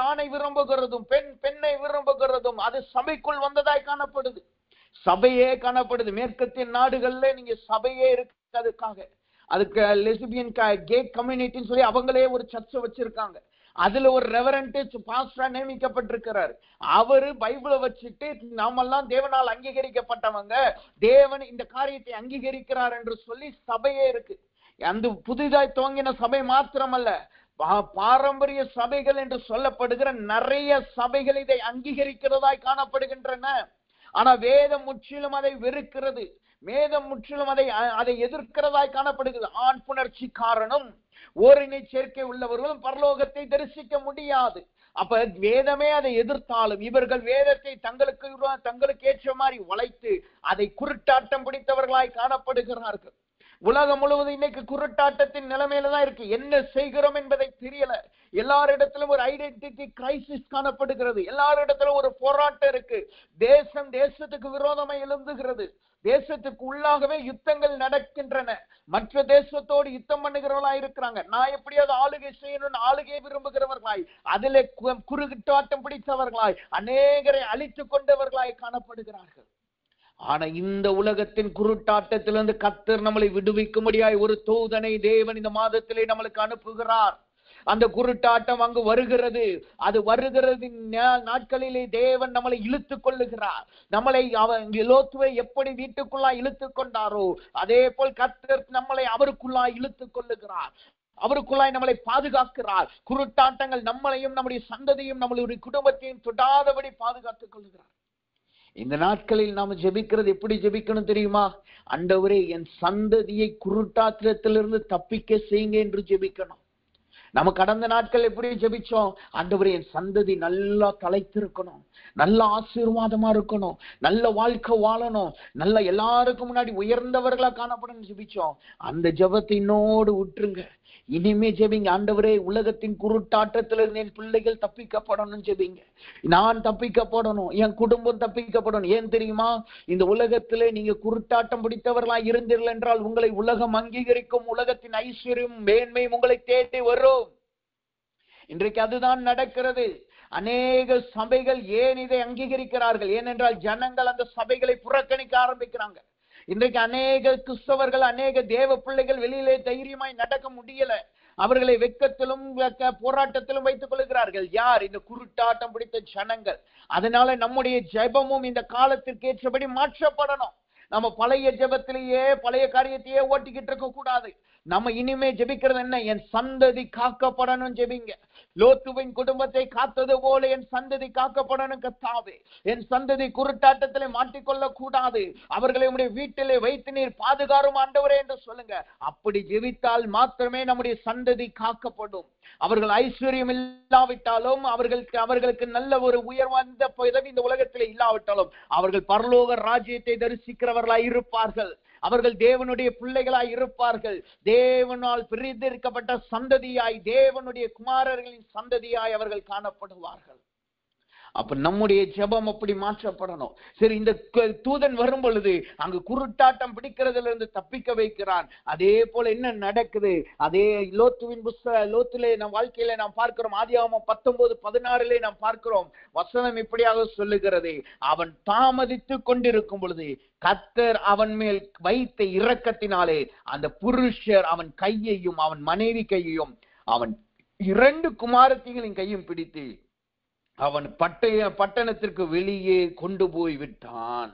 ஆணை விரும்புகிறதும் பெண்ணை விரும்புகிறதும் அது சபைக்குள் வந்ததாய் காணப்படுது. சபையே காணப்படுது. மேற்கத்திய நாடுகள்ல நீங்க சபையே இருக்கு. அதுக்கு லெஸ்பியன் கே கம்யூனிட்டின்னு சொல்லி அவங்களே ஒரு சர்ச்சை வச்சிருக்காங்க. அதுல ஒரு ரெவரண்ட் பாஸ்டரா நியமிக்கப்பட்டிருக்கிறார். அவரு பைபிளை வச்சுட்டு நாமெல்லாம் தேவனால் அங்கீகரிக்கப்பட்டவங்க, தேவன் இந்த காரியத்தை அங்கீகரிக்கிறார் என்று சொல்லி சபையே இருக்கு. அந்த புதிதாய் துவங்கின சபை மாத்திரமல்ல, பாரம்பரிய சபைகள் என்று சொல்லப்படுகிற நிறைய சபைகள் இதை அங்கீகரிக்கிறதாய் காணப்படுகின்றன. ஆனா வேதம் முற்றிலும் அதை வெறுக்கிறது. வேதம் முற்றிலும் அதை எதிர்க்கிறதாய் காணப்படுகிறது. ஆண் புணர்ச்சி காரணம் ஓரினை சேர்க்கை உள்ளவர்களும் பரலோகத்தை தரிசிக்க முடியாது. அப்ப வேதமே அதை எதிர்த்தாலும் இவர்கள் வேதத்தை தங்களுக்கு ஏற்ற மாதிரி வளைத்து அதை குருட்டாட்டம் பிடித்தவர்களாய் காணப்படுகிறார்கள். உலகம் முழுவதும் இன்னைக்கு குருட்டாட்டத்தின் நிலைமையில தான் இருக்கு. என்ன செய்கிறோம் என்பதை தெரியல. எல்லாரிடத்திலும் ஒரு ஐடென்டிட்டி கிரைசிஸ் காணப்படுகிறது. எல்லாரிடத்திலும் ஒரு போராட்டம் இருக்கு. தேசத்துக்கு விரோதமாக எழுந்துகிறது. தேசத்துக்கு உள்ளாகவே யுத்தங்கள் நடக்கின்றன. மற்ற தேசத்தோடு யுத்தம் பண்ணுகிறவர்களாய் இருக்கிறாங்க. நான் எப்படியாவது ஆளுகை செய்யணும்னு ஆளுகை விரும்புகிறவர்களாய், அதிலே குறுகிட்டாட்டம் பிடித்தவர்களாய், அநேகரை அழித்து கொண்டவர்களாய் காணப்படுகிறார்கள். ஆனா இந்த உலகத்தின் குருட்டாட்டத்திலிருந்து கர்த்தர் நம்மளை விடுவிக்கும்படியாய் ஒரு தூதனை தேவன் இந்த மாதத்திலே நம்மளுக்கு அனுப்புகிறார். அந்த குருட்டாட்டம் அங்கு வருகிறது. அது வருகிறதின் நாட்களிலே தேவன் நம்மளை இழுத்து கொள்ளுகிறார். நம்மளை லோத்துவை எப்படி வீட்டுக்குள்ளாய் இழுத்து கொண்டாரோ அதே போல் கர்த்தர் நம்மளை அவருக்குள்ளாய் இழுத்து கொள்ளுகிறார். அவருக்குள்ளாய் நம்மளை பாதுகாக்கிறார். குருட்டாட்டங்கள் நம்மளையும் நம்முடைய சந்ததியும் நம்மளுடைய குடும்பத்தையும் தொடாதபடி பாதுகாத்துக் கொள்ளுகிறார். இந்த நாட்களில் நாம ஜெபிக்கிறது எப்படி ஜெபிக்கணும் தெரியுமா? ஆண்டவரே, என் சந்ததியை குருட்டாத்திரத்திலிருந்து தப்பிக்க செய்யுங்க என்று ஜெபிக்கணும். நம்ம கடந்த நாட்கள் எப்படி ஜெபிச்சோம்? ஆண்டவரே, என் சந்ததி நல்லா தலைத்திருக்கணும், நல்ல ஆசீர்வாதமா இருக்கணும், நல்ல வாழ்க்கை வாழணும், நல்ல எல்லாருக்கும் முன்னாடி உயர்ந்தவர்களா காணப்படும் ஜெபிச்சோம். அந்த ஜெபத்தை இன்னோடு விட்டுருங்க. இனிமே ஜெபிங்க, ஆண்டவரே, உலகத்தின் குருட்டாட்டத்திலிருந்து என் பிள்ளைகள் தப்பிக்கப்படணும் ஜெபிங்க. நான் தப்பிக்கப்படணும், என் குடும்பம் தப்பிக்கப்படணும். ஏன் தெரியுமா? இந்த உலகத்திலே நீங்க குருட்டாட்டம் பிடித்தவர்களா இருந்தீர்கள் என்றால் உங்களை உலகம் அங்கீகரிக்கும். உலகத்தின் ஐஸ்வர்யம் மேன்மையும் உங்களை தேடி வரும். இன்றைக்கு அதுதான் நடக்கிறது. அநேக சபைகள் ஏன் இதை அங்கீகரிக்கிறார்கள்? ஏனென்றால் ஜனங்கள் அந்த சபைகளை புறக்கணிக்க ஆரம்பிக்கிறாங்க. இன்றைக்கு அநேக கிறிஸ்தவர்கள், அநேக தேவ பிள்ளைகள் வெளியிலே தைரியமாய் நடக்க முடியல. அவர்களை வெட்கத்திலும் போராட்டத்திலும் வைத்துக் கொள்கிறார்கள். யார்? இந்த குருட்டாட்டம் பிடித்த ஜனங்கள். அதனால நம்முடைய ஜெபமும் இந்த காலத்திற்கு ஏற்றபடி மாற்றப்படணும். நம்ம பழைய ஜெபத்திலேயே பழைய காரியத்தையே ஓட்டிக்கிட்டு இருக்க கூடாது. நம்ம இனிமே ஜெபிக்கிறது என்ன? என் சந்ததி காக்கப்படணும் ஜெபிங்க. லோத்துவின் குடும்பத்தை காத்தது போல என் சந்ததி காக்கப்படணும் கர்த்தாவே. என் சந்ததி குருட்டாட்டத்திலே மாட்டிக்கொள்ள கூடாது. அவர்களை உடைய வீட்டிலே வைத்து நீர் பாதுகாரும் ஆண்டவரே என்று சொல்லுங்க. அப்படி ஜெபித்தால் மாத்திரமே நம்முடைய சந்ததி காக்கப்படும். அவர்கள் ஐஸ்வர்யம் இல்லாவிட்டாலும், அவர்களுக்கு நல்ல ஒரு உயர்வார்ந்த பதவி இந்த உலகத்திலே இல்லாவிட்டாலும், அவர்கள் பரலோக ராஜ்யத்தை தரிசிக்கிறவர்களாய் இருப்பார்கள். அவர்கள் தேவனுடைய பிள்ளைகளாய் இருப்பார்கள். தேவனால் பிரித்தெடுக்கப்பட்ட சந்ததியாய், தேவனுடைய குமாரர்களின் சந்ததியாய் அவர்கள் காணப்படுவார்கள். அப்ப நம்முடைய ஜெபம் அப்படி மாற்றப்படணும். சரி, இந்த தூதன் வரும் பொழுது அங்கு குருட்டாட்டம் பிடிக்கிறதுல இருந்து தப்பிக்க வைக்கிறான். அதே போல என்ன நடக்குது? அதே லோத்திலே நம் வாழ்க்கையில நாம் பார்க்கிறோம். ஆதியாகமம் 19:16 நாம் பார்க்கிறோம். வசனம் இப்படியாக சொல்லுகிறது, அவன் தாமதித்து கொண்டிருக்கும் பொழுது கர்த்தர் அவன் மேல் வைத்த இரக்கத்தினாலே அந்த புருஷர் அவன் கையையும் அவன் மனைவி கையையும் அவன் 2 குமாரத்திகளின் கையும் பிடித்து அவன் பட்டணத்திற்கு வெளியே கொண்டு போய் விட்டான்.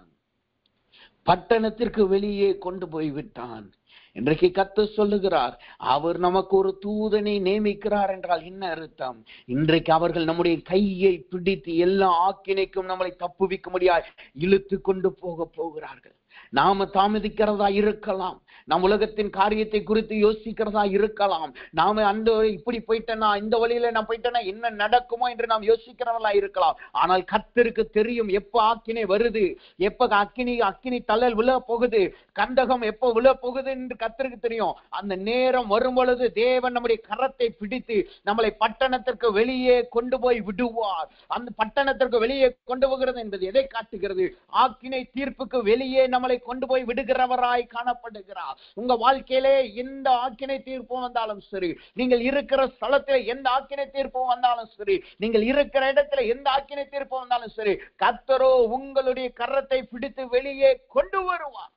பட்டணத்திற்கு வெளியே கொண்டு போய் விட்டான். இன்றைக்கு கர்த்தர் சொல்லுகிறார், அவர் நமக்கு ஒரு தூதனை நியமிக்கிறார் என்றால் என்ன அர்த்தம்? இன்றைக்கு அவர்கள் நம்முடைய கையை பிடித்து எல்லா ஆக்கினைக்கும் நம்மளை தப்புவிக்க முடியாது இழுத்து கொண்டு போகிறார்கள். நாம தாமதிக்கிறதா இருக்கலாம், நம் உலகத்தின் காரியத்தை குறித்து யோசிக்கிறதா இருக்கலாம், நாம அந்த இப்படி போயிட்டேன்னா, இந்த வழியில நான் போயிட்டேன்னா என்ன நடக்குமோ என்று நாம் யோசிக்கிறவர்களா இருக்கலாம். ஆனால் கர்த்தருக்கு தெரியும் எப்ப ஆக்கினை வருது, எப்ப அக்கினி தள்ளல் விழ போகுது, கந்தகம் எப்ப விழ போகுது என்று கர்த்தருக்கு தெரியும். அந்த நேரம் வரும் பொழுது தேவன் நம்முடைய கரத்தை பிடித்து நம்மளை பட்டணத்திற்கு வெளியே கொண்டு போய் விடுவார். அந்த பட்டணத்திற்கு வெளியே கொண்டு போகிறது என்பது எதை காட்டுகிறது? ஆக்கினை தீர்ப்புக்கு வெளியே நம்மளை கொண்டு போய் விடுகிறவராய் காணப்படுகிறார். உங்க வாழ்க்கையிலே எந்த ஆக்கினை தீர்ப்பு வந்தாலும் சரி, நீங்கள் இருக்கிற ஸ்தலத்திலே எந்த ஆக்கினை தீர்ப்பு வந்தாலும் சரி, நீங்கள் இருக்கிற இடத்துல எந்த ஆக்கினை தீர்ப்பு வந்தாலும் சரி, கர்த்தரோ உங்களுடைய கரத்தை பிடித்து வெளியே கொண்டு வருவார்.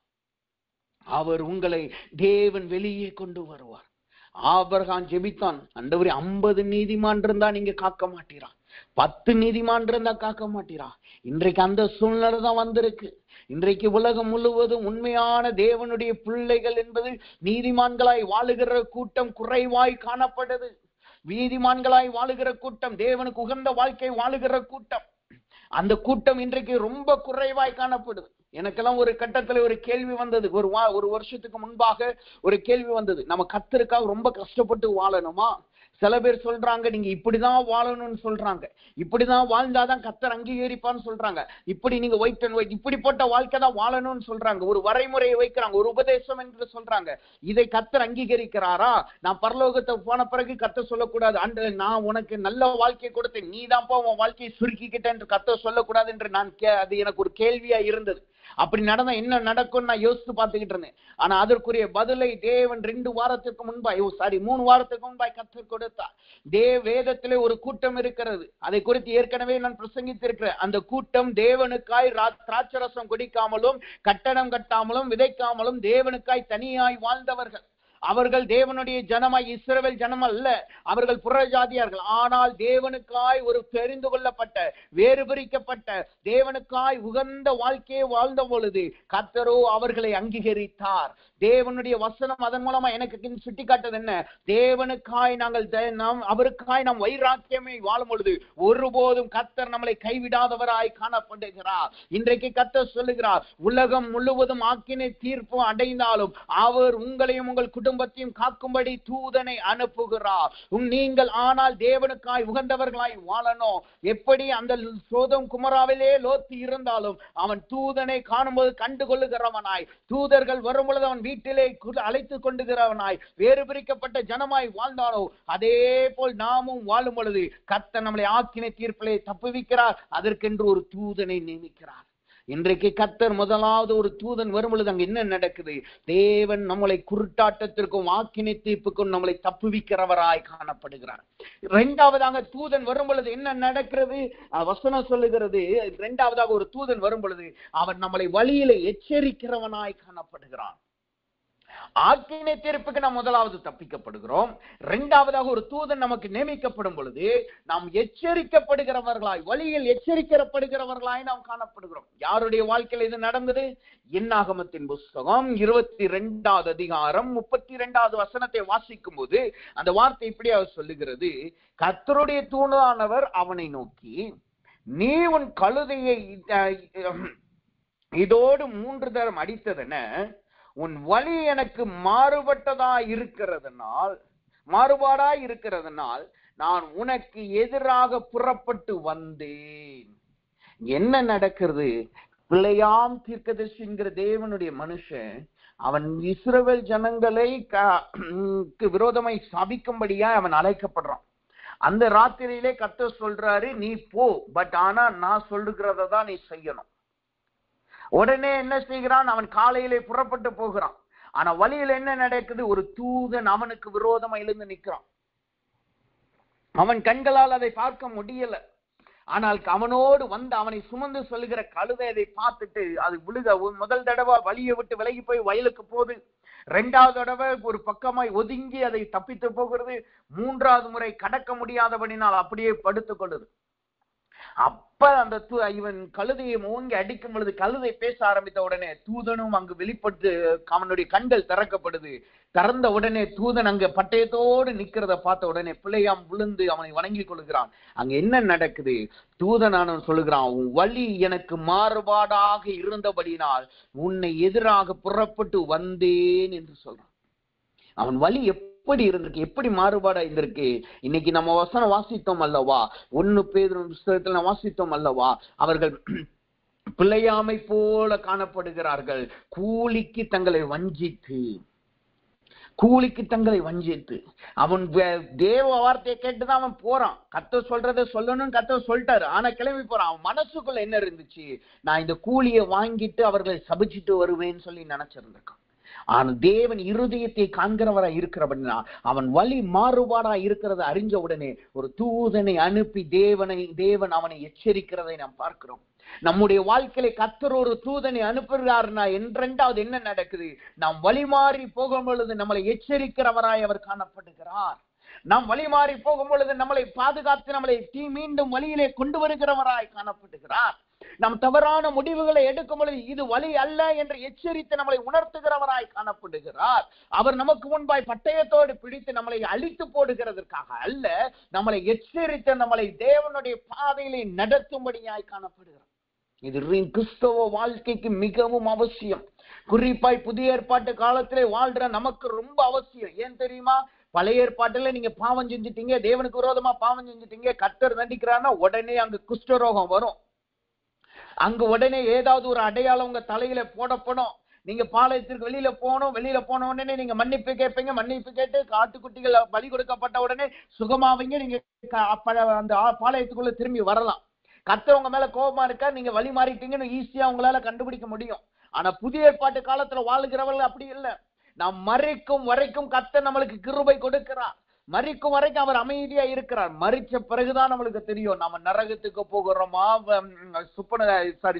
அவர் உங்களை தேவன் வெளியே கொண்டு வருவார். ஆபிரகாம் ஜெபித்தான், ஆண்டவரே 50 நீதிமான் இருந்தா நீங்க காக்க மாட்டீரா, 10 நீதிமான் இருந்தா காக்க மாட்டீரா. இன்றைக்கு அந்த சூழ்நிலை தான் வந்திருக்கு. இன்றைக்கு உலகம் முழுவதும் உண்மையான தேவனுடைய பிள்ளைகள் என்பது நீதிமான்களாய் வாழுகிற கூட்டம் குறைவாய் காணப்படுது. நீதிமான்களாய் வாழுகிற கூட்டம், தேவனுக்கு உகந்த வாழ்க்கை வாழுகிற கூட்டம், அந்த கூட்டம் இன்றைக்கு ரொம்ப குறைவாய் காணப்படுது. எனக்கெல்லாம் ஒரு கட்டத்துல ஒரு கேள்வி வந்தது, ஒரு வருஷத்துக்கு முன்பாக ஒரு கேள்வி வந்தது, நம்ம கர்த்தருக்காக ரொம்ப கஷ்டப்பட்டு வாழணுமா? சில பேர் சொல்றாங்க நீங்க இப்படிதான் வாழணும்னு சொல்றாங்க, இப்படிதான் வாழ்ந்தாதான் கர்த்தர் அங்கீகரிப்பான்னு சொல்றாங்க, இப்படி நீங்க ஒயிட் அண்ட் ஒயிட் இப்படிப்பட்ட வாழ்க்கை தான் வாழணும்னு சொல்றாங்க, ஒரு வரைமுறையை வைக்கிறாங்க, ஒரு உபதேசம் என்று சொல்றாங்க. இதை கர்த்தர் அங்கீகரிக்கிறாரா? நான் பரலோகத்தை போன பிறகு கர்த்தர் சொல்லக்கூடாது, ஆண்டவரே நான் உனக்கு நல்ல வாழ்க்கையை கொடுத்தேன், நீ தான்ப்பா உன் வாழ்க்கையை சுருக்கிக்கிட்ட என்று கர்த்தர் சொல்லக்கூடாது என்று அது எனக்கு ஒரு கேள்வியா இருந்தது. அப்படி நடந்தா என்ன நடக்கும் நான் யோசித்து பார்த்துக்கிட்டு இருந்தேன். ஆனா அதற்குரிய பதிலை தேவன் 3 வாரத்துக்கு முன்பாய் கர்த்தர் கொடுத்தார். வேதத்திலே ஒரு கூட்டம் இருக்கிறது, அதை குறித்து ஏற்கனவே நான் பிரசங்கித்திருக்கிறேன். அந்த கூட்டம் தேவனுக்காய் திராட்சரசம் குடிக்காமலும் கட்டடம் கட்டாமலும் விதைக்காமலும் தேவனுக்காய் தனியாய் வாழ்ந்தவர்கள். அவர்கள் தேவனுடைய ஜனமாய் இஸ்ரவேல் ஜனம் அல்ல, அவர்கள் புறஜாதியார்கள். ஆனால் தேவனுக்காய் ஒரு தெரிந்து கொள்ளப்பட்ட, வேறு பிரிக்கப்பட்ட, தேவனுக்காய் உகந்த வாழ்க்கையை வாழ்ந்த பொழுது கர்த்தரோ அவர்களை அங்கீகரித்தார். தேவனுடைய வசனம் அதன் மூலமா எனக்கு சுட்டி காட்டது என்ன? தேவனுக்காய் அவருக்காய் நாம் வைராக்கியமே வாழும் பொழுது ஒருபோதும் கர்த்தர் நம்மளை கைவிடாதவராய் காணப்படுகிறார். இன்றைக்கு கர்த்தர் சொல்லுகிறார், உலகம் முழுவதும் ஆக்கினை தீர்ப்பு அடைந்தாலும் அவர் உங்களையும் உங்கள் குடும்பத்தையும் காக்கும்படி தூதனை அனுப்புகிறார். நீங்கள் ஆனால் தேவனுக்காய் உகந்தவர்களாய் வாழணும். எப்படி அந்த சோதம் குமராவிலே லோத்து இருந்தாலும் அவன் தூதனை காணும்போது கண்டுகொள்ளுகிறவனாய், தூதர்கள் வரும் பொழுது அவன் வீட்டிலே அழைத்து கொண்டுகிறவனாய், வேறு பிரிக்கப்பட்ட ஜனமாய் வாழ்ந்தாலோ அதே போல் நாமும் வாழும் பொழுது கர்த்தர் நம்மளை ஆக்கினை தீர்ப்பிலே தப்புவிக்கிறார். அதற்கென்று ஒரு தூதனை நியமிக்கிறார். இன்றைக்கு கர்த்தர் முதலாவது ஒரு தூதன் வரும் பொழுது அங்க என்ன நடக்குது? தேவன் நம்மளை குருட்டாட்டத்திற்கும் ஆக்கினை தீர்ப்புக்கும் நம்மளை தப்புவிக்கிறவராய் காணப்படுகிறார். 2வதாக தூதன் வரும் பொழுது என்ன நடக்கிறது? வசனம் சொல்லுகிறது, 2வதாக ஒரு தூதன் வரும் பொழுது அவன் நம்மளை வழியிலே எச்சரிக்கிறவனாய் காணப்படுகிறான். ஆக்கினை தீர்ப்புக்கு நாம் முதலாவது தப்பிக்கப்படுகிறோம். இரண்டாவதாக ஒரு தூதன் நமக்கு நியமிக்கப்படும் பொழுது நாம் எச்சரிக்கப்படுகிறவர்களாய், வழியில் எச்சரிக்கப்படுகிறவர்களாய் நாம் காணப்படுகிறோம். யாருடைய வாழ்க்கையில் இது நடந்தது? என்னாகமத்தின் புஸ்தகம் 22வது அதிகாரம் 32வது வசனத்தை வாசிக்கும் போது அந்த வார்த்தை இப்படியாக சொல்லுகிறது, கர்த்தருடைய தூதனானவர் அவனை நோக்கி, நீ உன் கழுதையை இதோடு 3 தரம் அடித்ததென உன் வழி எனக்கு மாறுபாடாய் இருக்கிறதுனால் நான் உனக்கு எதிராக புறப்பட்டு வந்தேன். என்ன நடக்கிறது? பிள்ளையாம் தீர்க்கதரிசிங்கிற தேவனுடைய மனுஷன் அவன் இஸ்ரவேல் ஜனங்களை விரோதமாய் சபிக்கும்படியா அவன் அழைக்கப்படுறான். அந்த ராத்திரியிலே கர்த்தர் சொல்றாரு, நீ போ, பட் ஆனா நான் சொல்லுகிறத தான் நீ செய்யணும். உடனே என்ன செய்கிறான்? அவன் காலையிலே புறப்பட்டு போகிறான். ஆனா வழியில் என்ன நடக்குது? ஒரு தூதன் அவனுக்கு விரோதமா எழுந்து நிற்கிறான். அவன் கண்களால் அதை பார்க்க முடியல. ஆனால் அவனோடு வந்து அவனை சுமந்து சொல்லுகிற கழுதை அதை பார்த்துட்டு அது விழுக, முதல் தடவை வழியை விட்டு விலகி போய் வயலுக்கு போகுது. 2வது தடவை ஒரு பக்கமாய் ஒதுங்கி அதை தப்பித்து போகிறது. 3வது முறை கடக்க முடியாதபடினால் அப்படியே படுத்துக் கொள்ளுது. அப்ப அந்த இவன் கழுதையை ஓங்கி அடிக்கும் பொழுது கழுதை பேச ஆரம்பித்த உடனே தூதனும் அங்கு வெளிப்பட்டு அவனுடைய கண்கள் திறக்கப்படுது. திறந்த உடனே தூதன் அங்க பட்டயத்தோடு நிக்கிறத பார்த்த உடனே பிள்ளையாம் விழுந்து அவனை வணங்கி கொள்கிறான். அங்க என்ன நடக்குது? தூதனானவன் சொல்லுகிறான், உன் வழி எனக்கு மாறுபாடாக இருந்தபடினால் உன்னை எதிராக புறப்பட்டு வந்தேன் என்று சொல்றான். அவன் வழி எப்படி இருந்திருக்கு? எப்படி மாறுபாடா இருந்திருக்கு? இன்னைக்கு நம்ம வசனம் வாசித்தோம் அல்லவா? 1 பேதுரு புத்தகத்தில் வாசித்தோம் அல்லவா? அவர்கள் பிள்ளையாமை போல காணப்படுகிறார்கள். கூலிக்கு தங்களை வஞ்சித்து அவன் தேவ வார்த்தையை கேட்டுதான் அவன் போறான். கர்த்தர் சொல்றதை சொல்லணும்னு கர்த்தர் சொல்லிட்டாரு. ஆனா கிளம்பி போறான். அவன் மனசுக்குள்ள என்ன இருந்துச்சு? நான் இந்த கூலியை வாங்கிட்டு அவர்களை சபிச்சுட்டு வருவேன்னு சொல்லி நினைச்சிருந்திருக்கான். ஆனா தேவன் இருதயத்தை காண்கிறவராய் இருக்கிறபடினா அவன் வழி மாறுபாடா இருக்கிறத அறிஞ்ச உடனே ஒரு தூதனை அனுப்பி தேவன் அவனை எச்சரிக்கிறதை நாம் பார்க்கிறோம். நம்முடைய வாழ்க்கையில கர்த்தர் ஒரு தூதனை அனுப்புகிறார்னா என்றாவது என்ன நடக்குது? நாம் வழி மாறி போகும் பொழுது நம்மளை எச்சரிக்கிறவராய் அவர் காணப்படுகிறார். நாம் வழி மாறி போகும் பொழுது நம்மளை பாதுகாத்து நம்மளை மீண்டும் வழியிலே கொண்டு வருகிறவராய் காணப்படுகிறார். நாம் தவறான முடிவுகளை எடுக்கும் பொழுது இது வழி அல்ல என்று எச்சரித்து நம்மளை உணர்த்துகிறவராய் காணப்படுகிறார். அவர் நமக்கு முன்பாய் பட்டயத்தோடு பிடித்து நம்மளை அழித்து போடுகிறதற்காக அல்ல, நம்மளை எச்சரித்து நம்மளை தேவனுடைய பாதையிலே நடத்தும்படியாய் காணப்படுகிறார். இது கிறிஸ்தவ வாழ்க்கைக்கு மிகவும் அவசியம். குறிப்பாய் புதிய ஏற்பாட்டு காலத்திலே வாழ்ற நமக்கு ரொம்ப அவசியம். ஏன் தெரியுமா? பழைய ஏற்பாட்டுல நீங்க பாவம் செஞ்சுட்டீங்க, தேவனுக்கு விரோதமா பாவம் செஞ்சுட்டீங்க, கர்த்தர் தண்டிக்கிறான்னா உடனே அங்கு குஷ்டரோகம் வரும். அங்கு உடனே ஏதாவது ஒரு அடையாளம் உங்க தலையில போடப்படும். நீங்க பாளையத்திற்கு வெளியில போன உடனே நீங்க மன்னிப்பு கேட்பீங்க. மன்னிப்பு கேட்டு காட்டுக்குட்டிகள் பலி கொடுக்கப்பட்ட உடனே சுகமாவீங்க. நீங்க அந்த பாளையத்துக்குள்ள திரும்பி வரலாம். கர்த்தர் உங்க மேல கோபமா இருக்கா, நீங்க வழி மாறிட்டீங்கன்னு ஈஸியா உங்களால கண்டுபிடிக்க முடியும். ஆனா புதிய ஏற்பாட்டு காலத்துல வாழுகிறவர்கள் அப்படி இல்லை. நாம் மறிக்கும் வரைக்கும் கர்த்தர் நம்மளுக்கு கிருபை கொடுக்கிறார். மறிக்கும் வரைக்கும் அவர் அமைதியா இருக்கிறார். மறிச்ச பிறகுதான் நம்மளுக்கு தெரியும் நம்ம நரகத்துக்கு போகிறோமா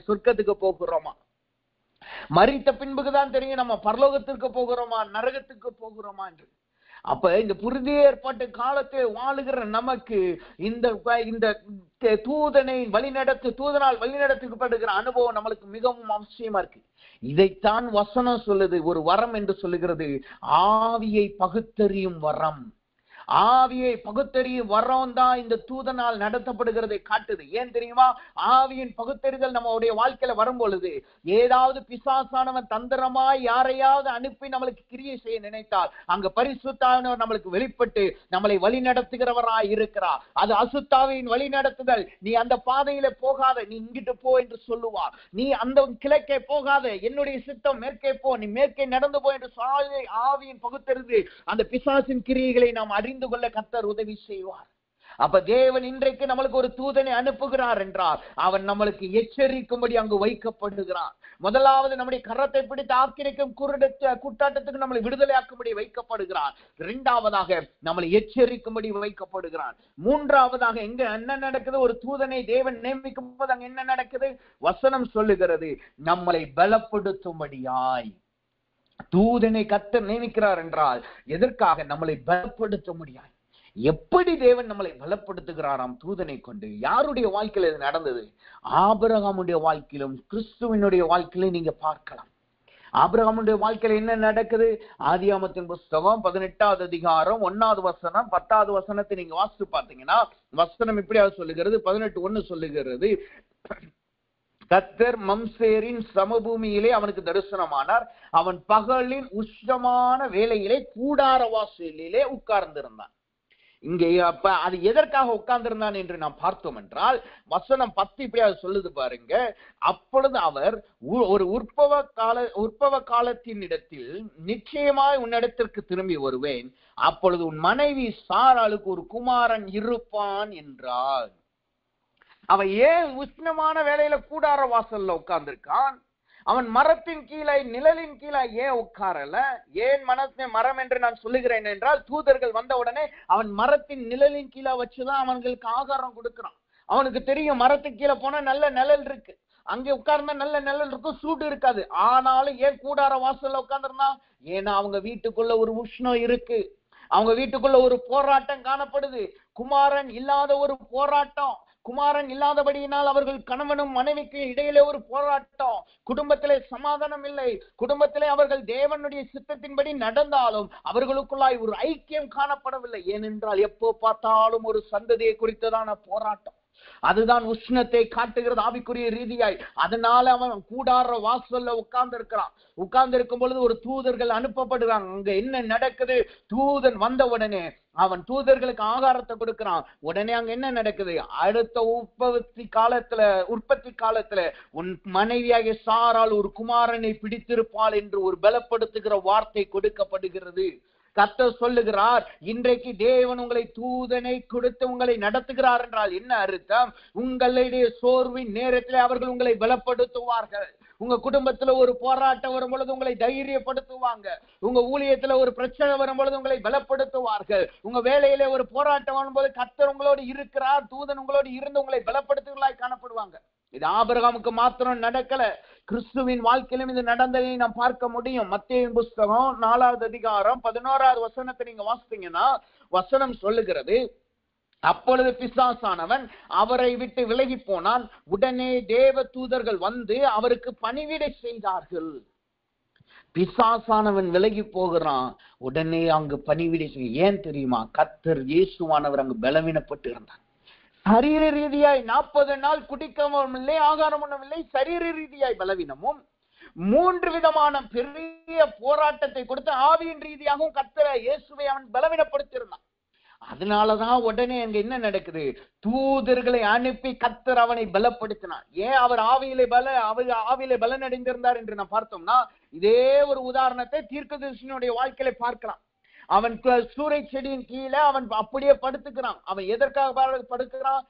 சொர்க்கத்துக்கு போகிறோமா. மறித்த பின்புக்குதான் தெரியும் நம்ம பரலோகத்திற்கு போகிறோமா நரகத்துக்கு போகிறோமா என்று. அப்ப இந்த புதிய ஏற்பாட்டு காலத்தை வாழுகிற நமக்கு இந்த தூதனால் வழிநடத்தப்படுகிற அனுபவம் நம்மளுக்கு மிகவும் அவசியமா இருக்கு. இதைத்தான் வசனம் சொல்லுது, ஒரு வரம் என்று சொல்லுகிறது, ஆவியை பகுத்தறியும் வரம். ஆவியை பகுத்தறியும் வரம் தான் இந்த தூதனால் நடத்தப்படுகிறதை காட்டுது. ஏன் தெரியுமா? ஆவியின் பகுத்தறிதல் நம்மளுடைய வாழ்க்கையில வரும் பொழுது ஏதாவது பிசாசானவன் தந்திரமாய் யாரையாவது அனுப்பி நம்மளுக்கு கிரியை செய்ய நினைத்தால் அங்க பரிசுத்தாவினர் நம்மளுக்கு வெளிப்பட்டு நம்மளை வழி நடத்துகிறவராய் இருக்கிறார். அது அசுத்தாவின் வழி நடத்துதல். நீ அந்த பாதையில போகாத, நீ இங்கிட்டு போ என்று சொல்லுவார். நீ அந்த கிழக்கே போகாத, என்னுடைய சித்தம் மேற்கே போ, நீ மேற்கே நடந்து போ என்று ஆவியின் பகுத்தறிந்து அந்த பிசாசின் கிரியைகளை நாம் அறிந்து கொள்ள கர்த்தர் உதவி செய்வார். அப்ப தேவன் இன்றைக்கு நம்மளுக்கு ஒரு தூதனை அனுப்புகிறார் என்றால் அவன் நம்மளுக்கு எச்சரிக்கும்படி அங்கு வைக்கப்படுகிறான். முதலாவது நம்முடைய கரத்தை பிடித்து ஆக்கிரமிக்கும் கூட்டாட்டத்துக்கு நம்மளை விடுதலையாக்கும்படி வைக்கப்படுகிறான். இரண்டாவதாக நம்மளை எச்சரிக்கும்படி வைக்கப்படுகிறான். மூன்றாவதாக எங்க என்ன நடக்குது? ஒரு தூதனை தேவன் நியமிக்கும் போது அங்க என்ன நடக்குது? வசனம் சொல்லுகிறது, நம்மளை பலப்படுத்தும்படியாய். தூதனை கர்த்தர் நியமிக்கிறார் என்றால் எதற்காக? நம்மளை பலப்படுத்த முடியாது. எப்படி தேவன் நம்மளை பலப்படுத்துகிறாராம்? தூதனை கொண்டு. யாருடைய வாழ்க்கையில இது நடந்தது? ஆபிரகாமுடைய வாழ்க்கையிலும் கிறிஸ்துவினுடைய வாழ்க்கையிலும் நீங்க பார்க்கலாம். ஆபிரகாமுடைய வாழ்க்கையில என்ன நடக்குது? ஆதியாகமத்தின் புஸ்தகம் 18வது அதிகாரம் 1வது வசனம் 10வது வசனத்தை நீங்க வாசித்து பார்த்தீங்கன்னா வசனம் இப்படியாவது சொல்லுகிறது. 18:1 சொல்லுகிறது, கர்த்தர் மம்சேரின் சமபூமியிலே அவனுக்கு தரிசனமானார். அவன் பகலின் உஷ்ணமான வேளையிலே கூடார வாசலிலே உட்கார்ந்திருந்தான். இங்கே அப்ப அது எதற்காக உட்கார்ந்திருந்தான் என்று நாம் பார்த்தோம் என்றால் வசனம் 10 இப்படியாவது சொல்லுது பாருங்க. அப்பொழுது அவர் ஒரு உற்பவ காலத்தின் இடத்தில் நிச்சயமாய் உன்னிடத்திற்கு திரும்பி வருவேன், அப்பொழுது உன் மனைவி சாராளுக்கு ஒரு குமாரன் இருப்பான் என்றார். அவன் ஏன் உஷ்ணமான வேளையில கூடார வாசல்ல உட்கார்ந்திருக்கான்? அவன் மரத்தின் கீழே நிழலின் கீழே ஏன் உட்காரல? ஏன் மரம் என்று நான் சொல்லுகிறேன் என்றால் தூதர்கள் வந்த உடனே அவன் மரத்தின் நிழலின் கீழே வச்சுதான் அவங்களுக்கு ஆகாரம் கொடுக்கிறான். அவனுக்கு தெரியும் மரத்துக்கு கீழே போனா நல்ல நிழல் இருக்கு, அங்கே உட்கார்ந்தா நல்ல நிழல் இருக்கும், சூடு இருக்காது. ஆனாலும் ஏன் கூடார வாசல்ல உட்கார்ந்துருந்தான்? ஏன்னா அவங்க வீட்டுக்குள்ள ஒரு உஷ்ணம் இருக்கு, அவங்க வீட்டுக்குள்ள ஒரு போராட்டம் காணப்படுது. குமாரன் இல்லாத ஒரு போராட்டம், குமாரன் இல்லாதபடியினால் அவர்கள் கணவனும் மனைவிக்கு இடையிலே ஒரு போராட்டம். குடும்பத்திலே சமாதானம் இல்லை. குடும்பத்திலே அவர்கள் தேவனுடைய சித்தத்தின்படி நடந்தாலும் அவர்களுக்குள்ளாய் ஒரு ஐக்கியம் காணப்படவில்லை. ஏனென்றால் எப்போ பார்த்தாலும் ஒரு சந்ததியை குறித்ததான போராட்டம். அதுதான் உஷ்ணத்தை காட்டுகிறது ஆவிக்குரிய ரீதியாய். அதனால அவன் கூடார வாசல்ல உட்கார்ந்து இருக்கிறான். உட்கார்ந்து இருக்கும் பொழுது ஒரு தூதர்கள் அனுப்பப்படுறாங்க. அங்க என்ன நடக்குது? தூதன் வந்த உடனே அவன் தூதர்களுக்கு ஆகாரத்தை கொடுக்கிறான். உடனே அங்க என்ன நடக்குது? அடுத்த உற்பத்தி காலத்துல உன் மனைவியாகிய சாராள் ஒரு குமாரனை பிடித்திருப்பாள் என்று ஒரு பலப்படுத்துகிற வார்த்தை கொடுக்கப்படுகிறது. கர்த்தர் சொல்லுகிறார், இன்றைக்கு தேவன் உங்களை தூதனை கொடுத்து உங்களை நடத்துகிறார் என்றால் என்ன அர்த்தம்? உங்களுடைய சோர்வின் நேரத்தில் அவர்கள் உங்களை பலப்படுத்துவார்கள். உங்க குடும்பத்துல ஒரு போராட்டம் வரும் பொழுது உங்களை தைரியப்படுத்துவாங்க. உங்க ஊழியத்துல ஒரு பிரச்சனை வரும் பொழுது உங்களை பலப்படுத்துவார்கள். உங்க வேலையில ஒரு போராட்டம் வரும்போது கர்த்தர் உங்களோடு இருக்கிறார், தூதன் உங்களோடு இருந்து உங்களை பலப்படுத்துவர்களாய் காணப்படுவாங்க. இது ஆபிரகாமுக்கு மாத்திரம் நடக்கல, கிறிஸ்துவின் வாழ்க்கையிலும் இது நடந்ததை நாம் பார்க்க முடியும். மத்தேயுவின் புஸ்தகம் 4வது அதிகாரம் 11வது வசனத்தை நீங்க வாசித்தீங்கன்னா வசனம் சொல்லுகிறது, அப்பொழுது பிசாசானவன் அவரை விட்டு விலகி போனான். உடனே தேவ தூதர்கள் வந்து அவருக்கு பணிவிடை செய்தார்கள். பிசாசானவன் விலகி போகிறான், உடனே அங்கு பணிவிடை செய்ய. ஏன் தெரியுமா? கர்த்தர் இயேசுவானவர் அங்கு பலவீனப்பட்டு இருந்தார். சரீர ரீதியாய் 40 நாள் குடிக்கவும் இல்லை, ஆகாரம் உண்ணவில்லை. சரீர ரீதியாய் பலவீனமும் 3 விதமான பெரிய போராட்டத்தை கொடுத்து ஆவியின் ரீதியாகவும் கர்த்தரை இயேசுவை அவன் பலவீனப்படுத்தியிருந்தான். அதனாலதான் உடனே அங்க என்ன நடக்குது? தூதர்களை அனுப்பி கர்த்தர் அவனை பலப்படுத்தினார். ஏன் அவர் ஆவியிலே பலன் அடைந்திருந்தார் என்று நாம் பார்த்தோம்னா இதே ஒரு உதாரணத்தை தீர்க்கதரிசியினுடைய வாழ்க்கையில பார்க்கலாம். அவன் சூறை செடியின் கீழே அவன் அப்படியே படுத்துக்கிறான். அவன் எதற்காக படுக்கிறான்?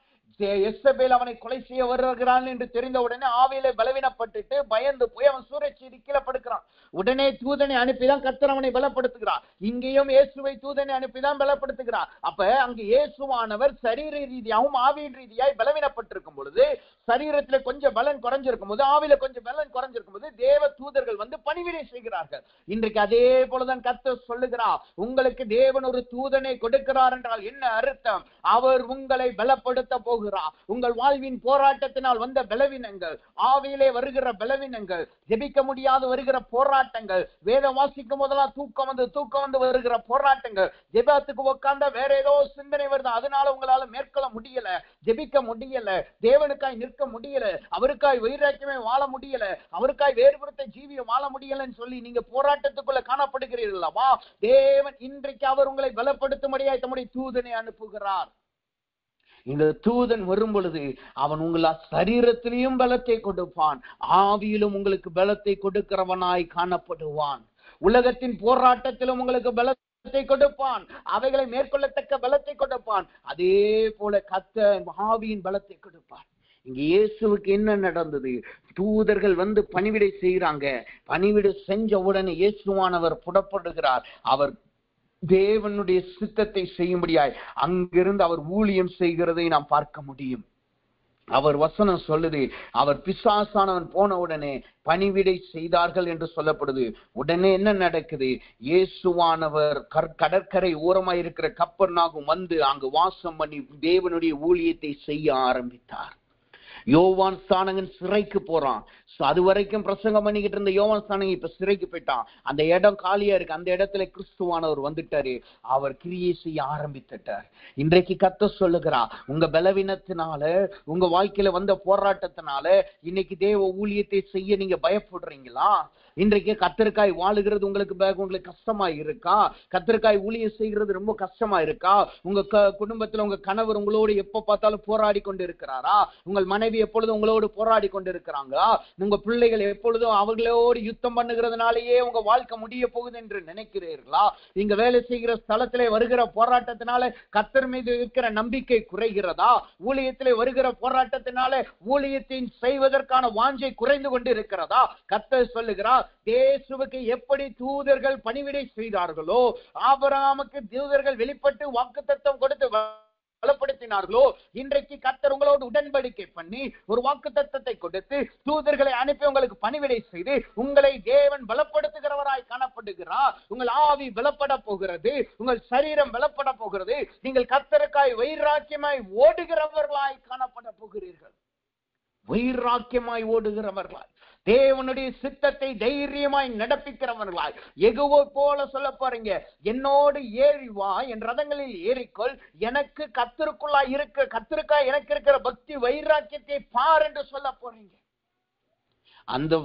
எசபேல் அவனை கொலை செய்ய வருகிறான் என்று தெரிந்த உடனே ஆவியிலே பலவீனப்பட்டுட்டு பயந்து போய் அவன் சூறைச்செடி கீழே படுக்கிறான். உடனே தூதனை அனுப்பிதான் கர்த்தர் அவனை பலப்படுத்துகிறார். இங்கேயும் இயேசுவை தூதனை அனுப்பிதான் பலப்படுத்துகிறார். அப்ப அங்கு இயேசுவானவர் சரீர ரீதியாகவும் ஆவியின் ரீதியாய் பலவீனப்பட்டிருக்கும் பொழுது, சரீரத்துல கொஞ்சம் பலன் குறைஞ்சிருக்கும் போது, ஆவியில கொஞ்சம் பலன் குறைஞ்சிருக்கும் போது தேவ தூதர்கள் வந்து பணிவிடை செய்கிறார்கள். இன்றைக்கு அதே போலதான் கர்த்தர் சொல்லுகிறார், உங்களுக்கு தேவன் ஒரு தூதனை கொடுக்கிறார் என்றால் என்ன அர்த்தம்? அவர் உங்களை பலப்படுத்த போகிறார். உங்கள் வாழ்வின் போராட்டத்தினால் வந்த பலவீனங்கள், ஆவியிலே வருகிற பலவீனங்கள், ஜெபிக்க முடியாது வருகிற போராட்டங்கள், வேதம் வாசிக்கும் போதெல்லாம் தூக்கம் வந்து வருகிற போராட்டங்கள், ஜெபத்துக்கு உட்கார்ந்தா வேற ஏதோ சிந்தனை வருது, அதனால உங்களால மேற்கொள்ள முடியல, ஜெபிக்க முடியல, தேவனுக்காய் நிற்க முடியல, அவருக்காய் வைராக்கியமே வாழ முடியல, அவருக்காய் வேறுபடுத்த ஜீவியம் வாழ முடியலன்னு சொல்லி நீங்க போராட்டத்துக்குள்ள காணப்படுகிறீர்களா? தேவன் இன்றைக்கு அவர் உங்களை பலப்படுத்தும்படியாய் தம்முடைய தூதனை அனுப்புகிறார். இந்த தூதன் வரும் பொழுது அவன் உங்கள சரீரத்திலையும் பலத்தை கொடுப்பான், ஆவியிலும் உங்களுக்கு பலத்தை கொடுக்கிறவனாய் காணப்படுவான். உலகத்தின் போராட்டத்திலும் உங்களுக்கு பலத்தை கொடுப்பான், அவைகளை மேற்கொள்ளத்தக்க பலத்தை கொடுப்பான். அதே போல கர்த்தர் ஆவியின் பலத்தை கொடுப்பான். இங்க இயேசுவுக்கு என்ன நடந்தது? தூதர்கள் வந்து பணிவிடை செய்யறாங்க. பணிவிடை செஞ்ச உடனே இயேசுவானவர் புறப்படுகிறார். அவர் தேவனுடைய சித்தத்தை செய்யும்படியாய் அங்கிருந்து அவர் ஊழியம் செய்கிறதை நாம் பார்க்க முடியும். அவர் வசனம் சொல்லுது, அவர் பிசாசானவன் போன உடனே பணிவிடை செய்தார்கள் என்று சொல்லப்படுது. உடனே என்ன நடக்குது? இயேசுவானவர் கடற்கரை ஓரமாய் இருக்கிற கப்பர்நாகும் வந்து அங்கு வாசம் பண்ணி தேவனுடைய ஊழியத்தை செய்ய ஆரம்பித்தார். யோவான் ஸ்நானகன் சிறைக்கு போறான். அது வரைக்கும் பிரசங்கம் பண்ணிக்கிட்டு இருந்த யோவான் ஸ்நானகன் இப்ப சிறைக்கு போயிட்டான். அந்த இடம் காலியா இருக்கு. அந்த இடத்துல கிறிஸ்துவானவர் வந்துட்டாரு. அவர் கிரியை செய்ய ஆரம்பித்துட்டார். இன்றைக்கு கர்த்தர் சொல்லுகிறா, உங்க பலவீனத்தினால, உங்க வாழ்க்கையில வந்த போராட்டத்தினால இன்னைக்கு தேவ ஊழியத்தை செய்ய நீங்க பயப்படுறீங்களா? இன்றைக்கு கர்த்தருக்காய் வாழுகிறது உங்களுக்கு கஷ்டமா இருக்கா? கர்த்தருக்காய் ஊழியம் செய்கிறது ரொம்ப கஷ்டமா இருக்கா? உங்க குடும்பத்துல உங்க கணவர் உங்களோடு எப்ப பார்த்தாலும் போராடி கொண்டு இருக்கிறாரா? உங்கள் மனைவி எப்பொழுதும் உங்களோடு போராடி கொண்டு இருக்கிறாங்களா? உங்க பிள்ளைகள் எப்பொழுதும் அவர்களோடு யுத்தம் பண்ணுகிறதுனாலேயே உங்க வாழ்க்கை முடிய போகுது என்று நினைக்கிறீர்களா? நீங்க வேலை செய்கிற ஸ்தலத்திலே வருகிற போராட்டத்தினால கர்த்தர் மீது இருக்கிற நம்பிக்கை குறைகிறதா? ஊழியத்திலே வருகிற போராட்டத்தினால ஊழியத்தின் செய்வதற்கான வாஞ்சை குறைந்து கொண்டு இருக்கிறதா? கர்த்தர் சொல்லுகிறார், இயேசுவுக்கு எப்படி தூதர்கள் பணிவிடை செய்தார்களோ, ஆபிரகாமுக்கு தூதர்கள் வெளிப்பட்டு வாக்குத்தத்தம் கொடுத்து பலப்படுத்தினார்களோ, இன்றைக்கு கர்த்தர் உங்களோடு உடன்படிக்கை பண்ணி ஒரு வாக்குத்தத்தத்தை கொடுத்து தூதர்களை அனுப்பி உங்களுக்கு பணிவிடை செய்து உங்களை தேவன் பலப்படுத்துகிறவராய் காணப்படுகிறார். உங்கள் ஆவி பலப்பட போகிறது, உங்கள் சரீரம் பலப்பட போகிறது. நீங்கள் கர்த்தருக்காய் வைராக்கியமாய் ஓடுகிறவர்களாய் காணப்பட போகிறீர்கள். வைராக்கியமாய் ஓடுகிறவர்களாய், தேவனுடைய சித்தத்தை தைரியமாய் நடப்பிக்கிறவர்களாய், எகுவை போல சொல்ல போறீங்க, என்னோடு ஏறி வா, என் ரதங்களில் ஏறிக்கொள், எனக்கு கர்த்தருக்குள்ளாய் இருக்க, கர்த்தருக்காய் எனக்கு இருக்கிற பக்தி வைராக்கியத்தை பார் என்று சொல்ல போறீங்க. அந்த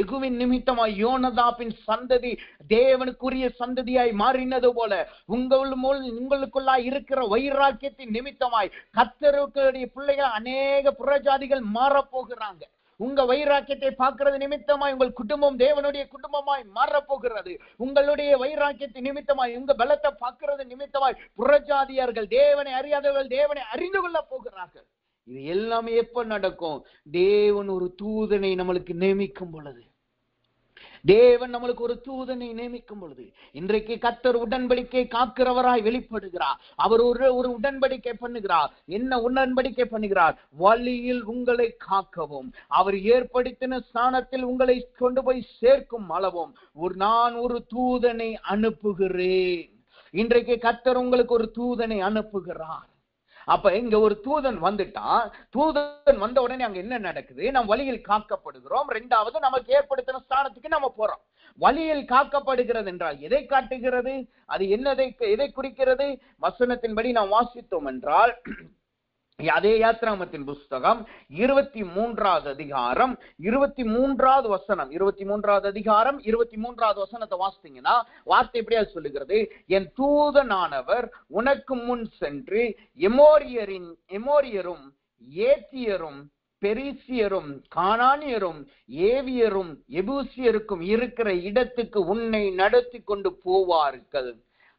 எகுவின் நிமித்தமாய் யோனதாபின் சந்ததி தேவனுக்குரிய சந்ததியாய் மாறினது போல உங்களுக்குள்ளாய் இருக்கிற வைராக்கியத்தின் நிமித்தமாய் கர்த்தருடைய பிள்ளைகள் அநேக புறஜாதிகள் மாறப்போகிறாங்க. உங்க வைராக்கியத்தை பார்க்கிறது நிமித்தமாய் உங்கள் குடும்பம் தேவனுடைய குடும்பமாய் மாறப்போகிறது. உங்களுடைய வைராக்கியத்தின் நிமித்தமாய் உங்க பலத்தை பார்க்கிறது நிமித்தமாய் புறஜாதியர்கள், தேவனை அறியாதவர்கள் தேவனை அறிந்து கொள்ள போகிறார்கள். இது எல்லாமே எப்ப நடக்கும்? தேவன் ஒரு தூதனை நம்மளுக்கு நியமிக்கும் பொழுது, தேவன் நம்மளுக்கு ஒரு தூதனை நியமிக்கும் பொழுது. இன்றைக்கு கர்த்தர் உடன்படிக்கை காக்கிறவராய் வெளிப்படுகிறார். அவர் ஒரு உடன்படிக்கை பண்ணுகிறார். என்ன உடன்படிக்கை பண்ணுகிறார்? வழியில் உங்களை காக்கவும், அவர் ஏற்படுத்தின ஸ்தானத்தில் உங்களை கொண்டு போய் சேர்க்கும் அளவும் நான் ஒரு தூதனை அனுப்புகிறேன். இன்றைக்கு கர்த்தர் உங்களுக்கு ஒரு தூதனை அனுப்புகிறார். அப்ப இங்க ஒரு தூதன் வந்துட்டான். தூதன் வந்த உடனே அங்க என்ன நடக்குது? நாம் வழியில் காக்கப்படுகிறோம். இரண்டாவது, நமக்கு ஏற்படுத்தின ஸ்தானத்துக்கு நம்ம போறோம். வழியில் காக்கப்படுகிறது என்றால் எதை காட்டுகிறது? அது எதை குறிக்கிறது? வசனத்தின்படி நாம் வாசித்தோம் என்றால், அதே யாத்ராகமத்தின் புஸ்தகம் 23வது அதிகாரம் 23வது வசனம், 23வது அதிகாரம் 23வது வசனத்தை வாசித்தீங்கன்னா வார்த்தை எப்படியா சொல்லுகிறது? என் தூதனானவர் உனக்கு முன் சென்று எமோரியரும் ஏத்தியரும் பெரிசியரும் கானானியரும் ஏவியரும் எபூசியருக்கும் இருக்கிற இடத்துக்கு உன்னை நடத்தி கொண்டு போவார்கள்.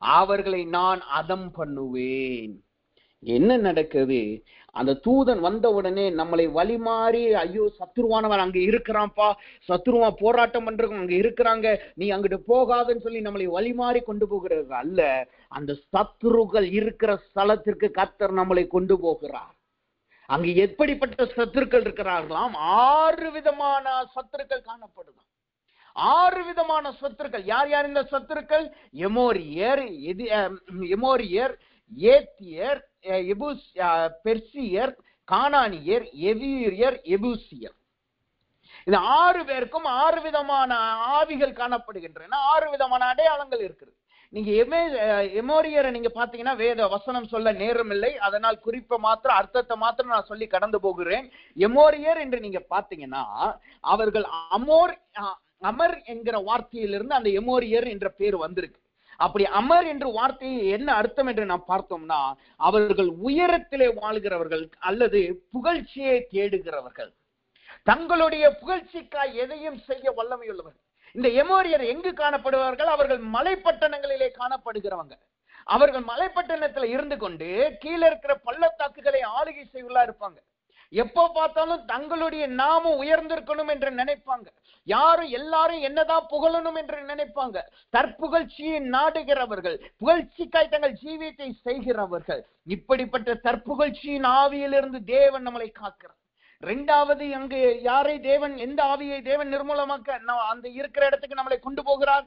அவர்களை நான் அதம் பண்ணுவேன். என்ன நடக்குது? அந்த தூதன் வந்த உடனே நம்மளை வழி மாறி, ஐயோ சத்துருவானவன் அங்க இருக்கிறான்ப்பா, சத்துருவா போராட்டம் பண்றவங்க அங்க இருக்கிறாங்க, நீ அங்கிட்டு போகாதுன்னு சொல்லி நம்மளை வழி மாறி கொண்டு போகிறது அல்ல. அந்த சத்துருக்கள் இருக்கிற ஸ்தலத்திற்கு கர்த்தர் நம்மளை கொண்டு போகிறார். அங்கு எப்படிப்பட்ட சத்துருக்கள் இருக்கிறார்களாம்? 6 விதமான சத்துருக்கள் காணப்படுதான். 6 விதமான சத்துருக்கள். யார் யார் இந்த சத்துருக்கள்? எமோரியர், ஏத்தியர், பெர்சியர், கானானியர், எவியர், எபூசியர். இந்த 6 பேருக்கும் 6 விதமான ஆவிகள் காணப்படுகின்றன. 6 விதமான அடையாளங்கள் இருக்குது. நீங்க எமோரியரை நீங்க பாத்தீங்கன்னா வேத வசனம் சொல்ல நேரம் இல்லை, அதனால் குறிப்பை மாத்திரம் அர்த்தத்தை மாத்திரம் நான் சொல்லி கடந்து போகிறேன். எமோரியர் என்று நீங்க பாத்தீங்கன்னா அவர்கள் அமர் என்கிற வார்த்தையிலிருந்து அந்த எமோரியர் என்ற பேர் வந்திருக்கு. அப்படி அமர் என்ற வார்த்தை என்ன அர்த்தம் என்று நாம் பார்த்தோம்னா, அவர்கள் உயரத்திலே வாழ்கிறவர்கள் அல்லது புகழ்ச்சியை தேடுகிறவர்கள், தங்களுடைய புகழ்ச்சிக்காய் எதையும் செய்ய வல்லமையுள்ளவர்கள். இந்த எமோரியர் எங்கு காணப்படுவார்கள்? அவர்கள் மலைப்பட்டணங்களிலே காணப்படுகிறவங்க. அவர்கள் மலைப்பட்டணத்துல இருந்து கொண்டு கீழே இருக்கிற பள்ளத்தாக்குகளை ஆளுகை செய்வதா இருப்பாங்க. எப்போ பார்த்தாலும் தங்களுடைய நாமம் உயர்ந்திருக்கணும் என்று நினைப்பாங்க. யாரும் எல்லாரும் என்னதான் புகழணும் என்று நினைப்பாங்க. தற்புகழ்ச்சியை நாடுகிறவர்கள், புகழ்ச்சிக்காய் தங்கள் ஜீவியத்தை செய்கிறவர்கள். இப்படிப்பட்ட தற்புகழ்ச்சியின் ஆவியிலிருந்து தேவன் நம்மளை காக்கிறார். இரண்டாவது, அங்கு யாரை தேவன், எந்த ஆவியை தேவன் நிர்மூலமாக்க அந்த இருக்கிற இடத்துக்கு நம்மளை கொண்டு போகிறார்?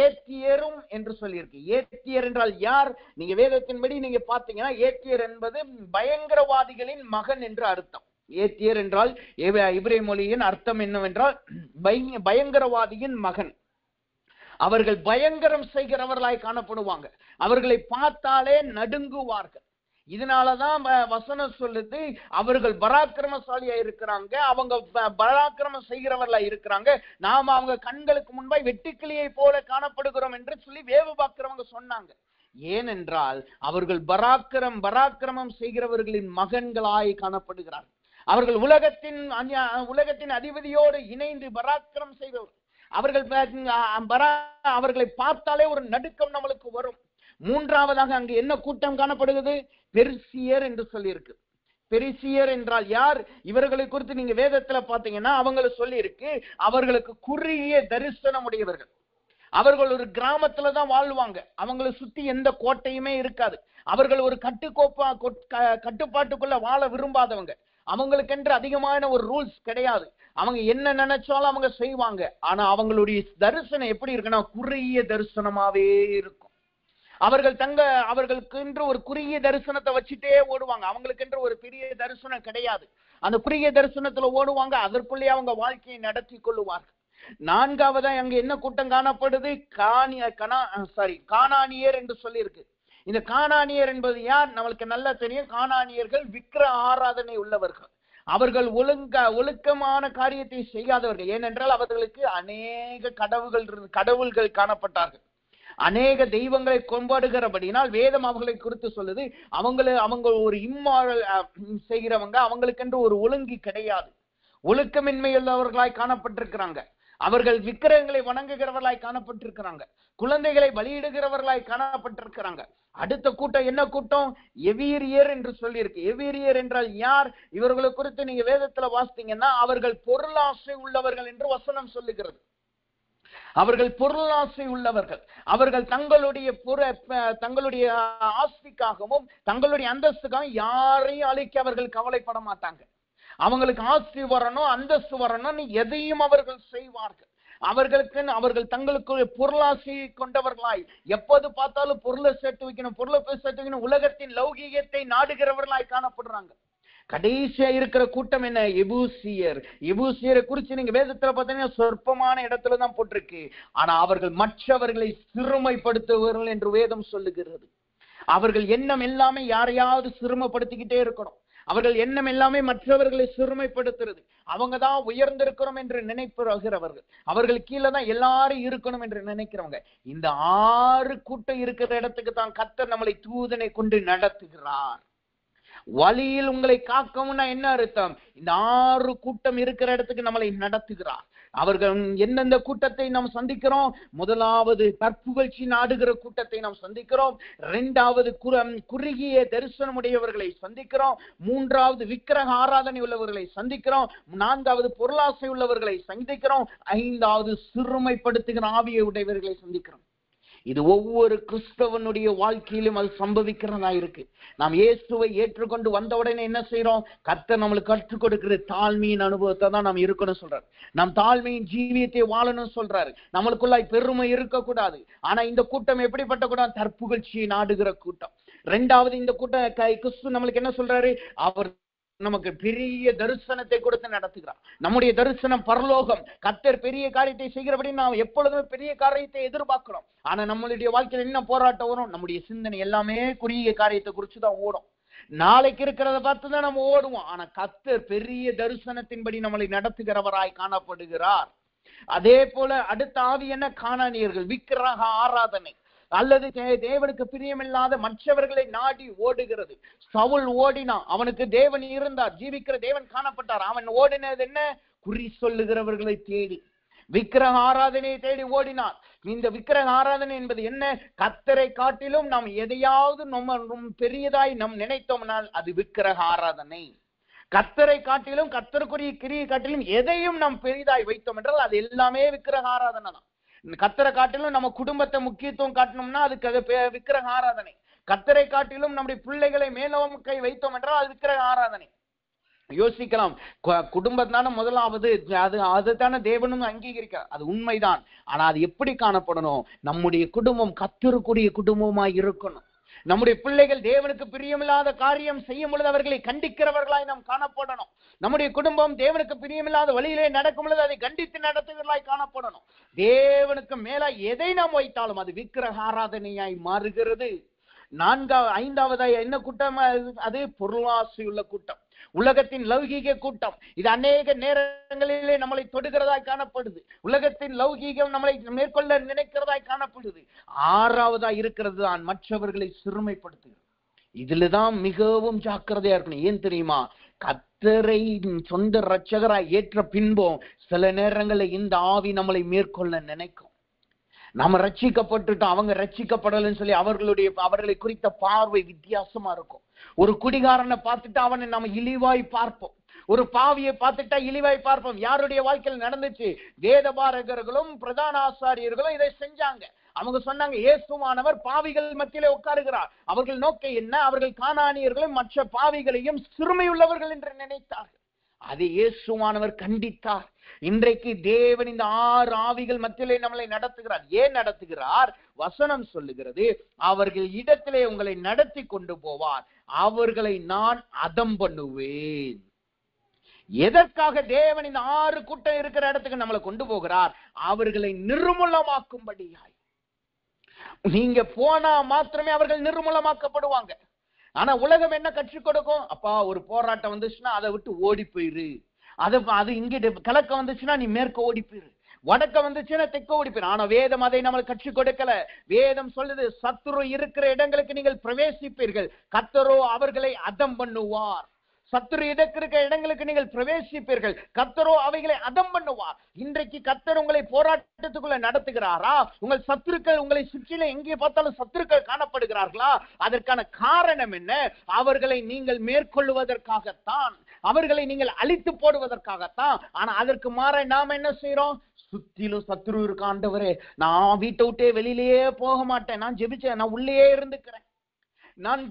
ஏத்தியரும் என்று சொல்லியிருக்கு. ஏத்தியர் என்றால் யார்? நீங்க வேதத்தின்படி நீங்க பாத்தீங்கன்னா ஏத்தியர் என்பது பயங்கரவாதிகளின் மகன் என்று அர்த்தம். ஏத்தியர் என்றால் எபிரேய மொழியின் அர்த்தம் என்னவென்றால் பயங்கரவாதியின் மகன். அவர்கள் பயங்கரம் செய்கிறவர்களாய் காணப்படுவாங்க. அவர்களை பார்த்தாலே நடுங்குவார்கள். இதனாலதான் வசனம் சொல்லுது, அவர்கள் பராக்கிரமசாலியா இருக்கிறாங்க, அவங்க பராக்கிரமம் செய்கிறவர்களா இருக்கிறாங்க, நாம அவங்க கண்களுக்கு முன்பாய் வெட்டுக்கிளியை போல காணப்படுகிறோம் என்று சொல்லி வேவு பார்க்கிறவங்க சொன்னாங்க. ஏனென்றால் அவர்கள் பராக்கிரமம் செய்கிறவர்களின் மகன்களாய் காணப்படுகிறார்கள். அவர்கள் உலகத்தின் அதிபதியோடு இணைந்து பராக்கிரமம் செய்தவர். அவர்களை பார்த்தாலே ஒரு நடுக்கம் நம்மளுக்கு வரும். மூன்றாவதாக அங்கு என்ன கூட்டம் காணப்படுகிறது? பெரிசியர் என்று சொல்லியிருக்கு. பெரிசியர் என்றால் யார்? இவர்களை குறித்து நீங்க வேதத்துல பாத்தீங்கன்னா அவங்களை சொல்லி இருக்கு, அவர்களுக்கு குறுகிய தரிசனம் உடையவர்கள். அவர்கள் ஒரு கிராமத்துலதான் வாழ்வாங்க. அவங்களை சுத்தி எந்த கோட்டையுமே இருக்காது. அவர்கள் ஒரு கட்டுப்பாட்டுக்குள்ள வாழ விரும்பாதவங்க. அவங்களுக்கென்று அதிகமான ஒரு ரூல்ஸ் கிடையாது. அவங்க என்ன நினைச்சாலும் அவங்க செய்வாங்க. ஆனா அவங்களுடைய தரிசனம் எப்படி இருக்குன்னா குறுகிய தரிசனமாவே இருக்கும். அவர்களுக்கு என்று ஒரு குறுகிய தரிசனத்தை வச்சுட்டே ஓடுவாங்க. அவங்களுக்கு என்று ஒரு பெரிய தரிசனம் கிடையாது. அந்த குறுகிய தரிசனத்துல ஓடுவாங்க. அதற்குள்ளே அவங்க வாழ்க்கையை நடத்தி கொள்ளுவார்கள். நான்காவதா அங்க என்ன கூட்டம் காணப்படுது? கானானியர் என்று சொல்லி இருக்கு. இந்த கானானியர் என்பது யார்? நம்மளுக்கு நல்லா தெரியும். கானானியர்கள் விக்கிரக ஆராதனை உள்ளவர்கள். அவர்கள் ஒழுக்கமான காரியத்தை செய்யாதவர்கள். ஏனென்றால் அவர்களுக்கு அநேக கடவுள்கள் காணப்பட்டார்கள். அநேக தெய்வங்களை கொண்டாடுகிறபடினால் வேதம் அவர்களை குறித்து சொல்லுது, அவங்க ஒரு இம்மாரல் செய்கிறவங்க. அவங்களுக்கென்று ஒரு ஒழுங்கு கிடையாது. ஒழுக்கமின்மையுள்ளவர்களாய் காணப்பட்டிருக்கிறாங்க. அவர்கள் விக்கிரகங்களை வணங்குகிறவர்களாய் காணப்பட்டிருக்கிறாங்க. குழந்தைகளை பலியிடுகிறவர்களாய் காணப்பட்டிருக்கிறாங்க. அடுத்த கூட்டம் என்ன கூட்டம்? எவீரியர் என்று சொல்லி இருக்கு. எவீரியர் என்றால் யார்? இவர்களை குறித்து நீங்க வேதத்துல வாசித்தீங்கன்னா அவர்கள் பொருளாசை உள்ளவர்கள் என்று வசனம் சொல்லுகிறது. அவர்கள் பொருளாசை உள்ளவர்கள். அவர்கள் தங்களுடைய ஆஸ்திக்காகவும் தங்களுடைய அந்தஸ்துக்காகவும் யாரையும் அழிக்க அவர்கள் கவலைப்பட மாட்டாங்க. அவங்களுக்கு ஆஸ்தி வரணும், அந்தஸ்து வரணும், எதையும் அவர்கள் செய்வார்கள். அவர்கள் தங்களுக்கு பொருளாசை கொண்டவர்களாய் எப்போது பார்த்தாலும் பொருளை சேர்த்து வைக்கணும், உலகத்தின் லௌகீகத்தை நாடுகிறவர்களாய் காணப்படுறாங்க. கடைசியா இருக்கிற கூட்டம் என்ன? எபூசியரை குறிச்சு நீங்க வேதத்துல பார்த்தீங்கன்னா சொற்பமான இடத்துலதான் போட்டிருக்கு. ஆனா அவர்கள் மற்றவர்களை சிறுமைப்படுத்துவார்கள் என்று வேதம் சொல்லுகிறது. அவர்கள் எண்ணம் எல்லாமே யாரையாவது சிறுமைப்படுத்திக்கிட்டே இருக்கணும். அவர்கள் எண்ணம் எல்லாமே மற்றவர்களை சிறுமைப்படுத்துறது. அவங்கதான் உயர்ந்திருக்கிறோம் என்று நினைப்புகிறவர்கள். அவர்கள் கீழே தான் எல்லாரும் இருக்கணும் என்று நினைக்கிறவங்க. இந்த 6 கூட்டம் இருக்கிற இடத்துக்கு தான் கர்த்தர் நம்மளை தூதனை கொண்டு நடத்துகிறார். வழியில் உங்களை காக்கணும்னா என்ன அர்த்தம்? இந்த 6 கூட்டம் இருக்கிற இடத்துக்கு நம்மளை நடத்துகிறார். அவர்கள் எந்தெந்த கூட்டத்தை நாம் சந்திக்கிறோம்? முதலாவது தற்புகழ்ச்சி நாடுகிற கூட்டத்தை நாம் சந்திக்கிறோம். 2வது குறுகிய தரிசனமுடையவர்களை சந்திக்கிறோம். 3வது விக்கிரக ஆராதனை உள்ளவர்களை சந்திக்கிறோம். 4வது பொருளாசை உள்ளவர்களை சந்திக்கிறோம். 5வது சிறுமைப்படுத்துகிற ஆவியை உடையவர்களை சந்திக்கிறோம். இது ஒவ்வொரு கிறிஸ்தவனுடைய வாழ்க்கையிலும் அது சம்பவிக்கிறதா இருக்கு. நாம் இயேசுவை ஏற்றுக்கொண்டு வந்தவுடனே என்ன செய்யறோம்? கர்த்தர் நம்மளுக்கு கற்றுக் கொடுக்கிற தாழ்மையின் அனுபவத்தை தான் நாம் இருக்கணும் சொல்றாரு. நாம் தாழ்மையின் ஜீவியத்தை வாழணும் சொல்றாரு. நம்மளுக்குள்ளாய் பெருமை இருக்கக்கூடாது. ஆனா இந்த கூட்டம் எப்படிப்பட்ட கூட்டம்? தற்புகழ்ச்சியை நாடுகிற கூட்டம். 2வது இந்த கூட்டம் கிறிஸ்து நம்மளுக்கு என்ன சொல்றாரு? அவர் நமக்கு பெரிய தரிசனத்தை கொடுத்து நடத்துகிறார். நம்முடைய தரிசனம் பரலோகம். கர்த்தர் பெரிய காரியத்தை செய்கிறபடி நாம் எப்பொழுதுமே பெரிய காரியத்தை எதிர்பார்க்கிறோம். ஆனா நம்மளுடைய வாழ்க்கையில் என்ன போராட்டம் வரும்? நம்முடைய சிந்தனை எல்லாமே குறுகிய காரியத்தை குறிச்சுதான் ஓடும். நாளைக்கு இருக்கிறத பார்த்துதான் நம்ம ஓடுவோம். ஆனா கர்த்தர் பெரிய தரிசனத்தின்படி நம்மளை நடத்துகிறவராய் காணப்படுகிறார். அதே போல அடுத்த ஆவி என்ன? கானானியர்கள் விக்கிரக ஆராதனை அல்லது தேவனுக்கு பிரியமில்லாத மற்றவர்களை நாடி ஓடுகிறது. சவுல் ஓடினான். அவனுக்கு தேவன் இருந்தார், ஜீவிக்கிற தேவன் காணப்பட்டார். அவன் ஓடினது என்ன? குறி சொல்லுகிறவர்களை தேடி, விக்கிரக ஆராதனையை தேடி ஓடினார். இந்த விக்கிரக ஆராதனை என்பது என்ன? கர்த்தரை காட்டிலும் நாம் எதையாவது பெரியதாய் நாம் நினைத்தோம்னால் அது விக்கிரக ஆராதனை. கர்த்தரை காட்டிலும், கர்த்தருக்குரிய கிரியை காட்டிலும் எதையும் நாம் பெரிதாய் வைத்தோம் என்றால் அது எல்லாமே விக்கிரக ஆராதனை தான். கர்த்தரை காட்டிலும் நம்ம குடும்பத்தை முக்கியத்துவம் காட்டணும்னா அதுக்கு அது விக்கிரக ஆராதனை. கர்த்தரை காட்டிலும் நம்முடைய பிள்ளைகளை மேலோக்கை வைத்தோம் என்றால் அது விக்கிரக ஆராதனை. யோசிக்கலாம், குடும்பத்தான முதலாவது, அதுதானே தேவனும் அங்கீகரிக்க, அது உண்மைதான். ஆனா அது எப்படி காணப்படணும்? நம்முடைய குடும்பம் கர்த்தருக்குரிய குடும்பமாய் இருக்கணும். நம்முடைய பிள்ளைகள் தேவனுக்கு பிரியமில்லாத காரியம் செய்யும் பொழுது அவர்களை கண்டிக்கிறவர்களாய் நாம் காணப்படணும். நம்முடைய குடும்பம் தேவனுக்கு பிரியமில்லாத வழியிலே நடக்கும் பொழுது அதை கண்டித்து நடத்துகிறவர்களாய் காணப்படணும். தேவனுக்கு மேல எதை நாம் வைத்தாலும் அது விக்கிரக ஆராதனையாய் மாறுகிறது. ஐந்தாவதாய் என்ன கூட்டம்? அது பொருளாசையுள்ள கூட்டம், உலகத்தின் லௌகீக கூட்டம். இது அநேக நேரங்களிலே நம்மளை தொடுகிறதாய் காணப்படுது. உலகத்தின் லௌகீகம் நம்மளை மேற்கொள்ள நினைக்கிறதாய் காணப்படுது. ஆறாவதாய் இருக்கிறது தான் மற்றவர்களை சிறுமைப்படுத்துகிறது. இதுலதான் மிகவும் ஜாக்கிரதையா இருக்கணும். ஏன் தெரியுமா? கர்த்தரை சொந்த இரட்சகராய் ஏற்ற பின்பும் சில நேரங்களில் இந்த ஆவி நம்மளை மேற்கொள்ள நினைக்கும். நாம ரட்சிக்கப்பட்டுட்டோம், அவங்க ரட்சிக்கப்படலன்னு சொல்லி அவர்களை குறித்த பார்வை வித்தியாசமா இருக்கும். ஒரு குடிகாரனை பார்த்துட்டு அவனை நம்ம இழிவாய் பார்ப்போம், ஒரு பாவியை பார்த்துட்டா இழிவாய் பார்ப்போம். யாருடைய வாழ்க்கையில் நடந்துச்சு? வேதபாரகர்களும் பிரதான ஆசாரியர்களும் இதை செஞ்சாங்க. அவங்க சொன்னாங்க, இயேசுவானவர் பாவிகள் மத்தியிலே உட்காருகிறார். அவர்கள் நோக்கம் என்ன? அவர்கள் கானானியர்களும் மற்ற பாவிகளையும் சிறுமையுள்ளவர்கள் என்று நினைத்தார்கள். அதை இயேசுவானவர் கண்டித்தார். இன்றைக்கு தேவன் இந்த 6 ஆவிகள் மத்தியிலே நம்மளை நடத்துகிறார். ஏன் நடத்துகிறார்? வசனம் சொல்லுகிறது, அவர்கள் இடத்திலே உங்களை நடத்தி கொண்டு போவார், அவர்களை நான் அதம் பண்ணுவேன். எதற்காக தேவன் இந்த 6 கூட்டம் இருக்கிற இடத்துக்கு நம்மளை கொண்டு போகிறார்? அவர்களை நிர்மூலமாக்கும்படியாய். நீங்க போனா மாத்திரமே அவர்கள் நிர்மூலமாக்கப்படுவாங்க. ஆனா உலகம் என்ன கற்றுக் கொடுக்கும்? அப்பா, ஒரு போராட்டம் வந்துச்சுன்னா அதை விட்டு ஓடி போயிரு. அது இங்கிட்டு கிழக்க வந்துச்சுன்னா நீ மேற்க ஓடி போயிரு, வடக்க வந்துச்சுன்னா தெற்க ஓடி போயிரு. ஆனா வேதம் அதை நம்மளுக்கு கற்றுக் கொடுக்கல. வேதம் சொல்லுது, சத்துரு இருக்கிற இடங்களுக்கு நீங்கள் பிரவேசிப்பீர்கள், கர்த்தரோ அவர்களை அதம் பண்ணுவார். சத்துரு இருக்கிற இடங்களுக்கு நீங்கள் பிரவேசிப்பீர்கள், கர்த்தரோ அவைகளை அதம் பண்ணுவார். இன்றைக்கு கர்த்தர் உங்களை போராட்டத்துக்குள்ள நடத்துகிறாரா? உங்கள் சத்துருக்கள் உங்களை சுற்றில எங்கே பார்த்தாலும் சத்துருக்கள் காணப்படுகிறார்களா? அதற்கான காரணம் என்ன? அவர்களை நீங்கள் மேற்கொள்வதற்காகத்தான், அவர்களை நீங்கள் அழித்து போடுவதற்காகத்தான். ஆனா அதற்கு மாற நாம என்ன செய்யறோம்? சுத்திலும் சத்துரு இருக்க, ஆண்டவரே நான் வீட்டை விட்டே வெளியிலேயே போக மாட்டேன், நான் ஜெபிச்சேன், நான் உள்ளே இருந்துக்கிறேன், நான்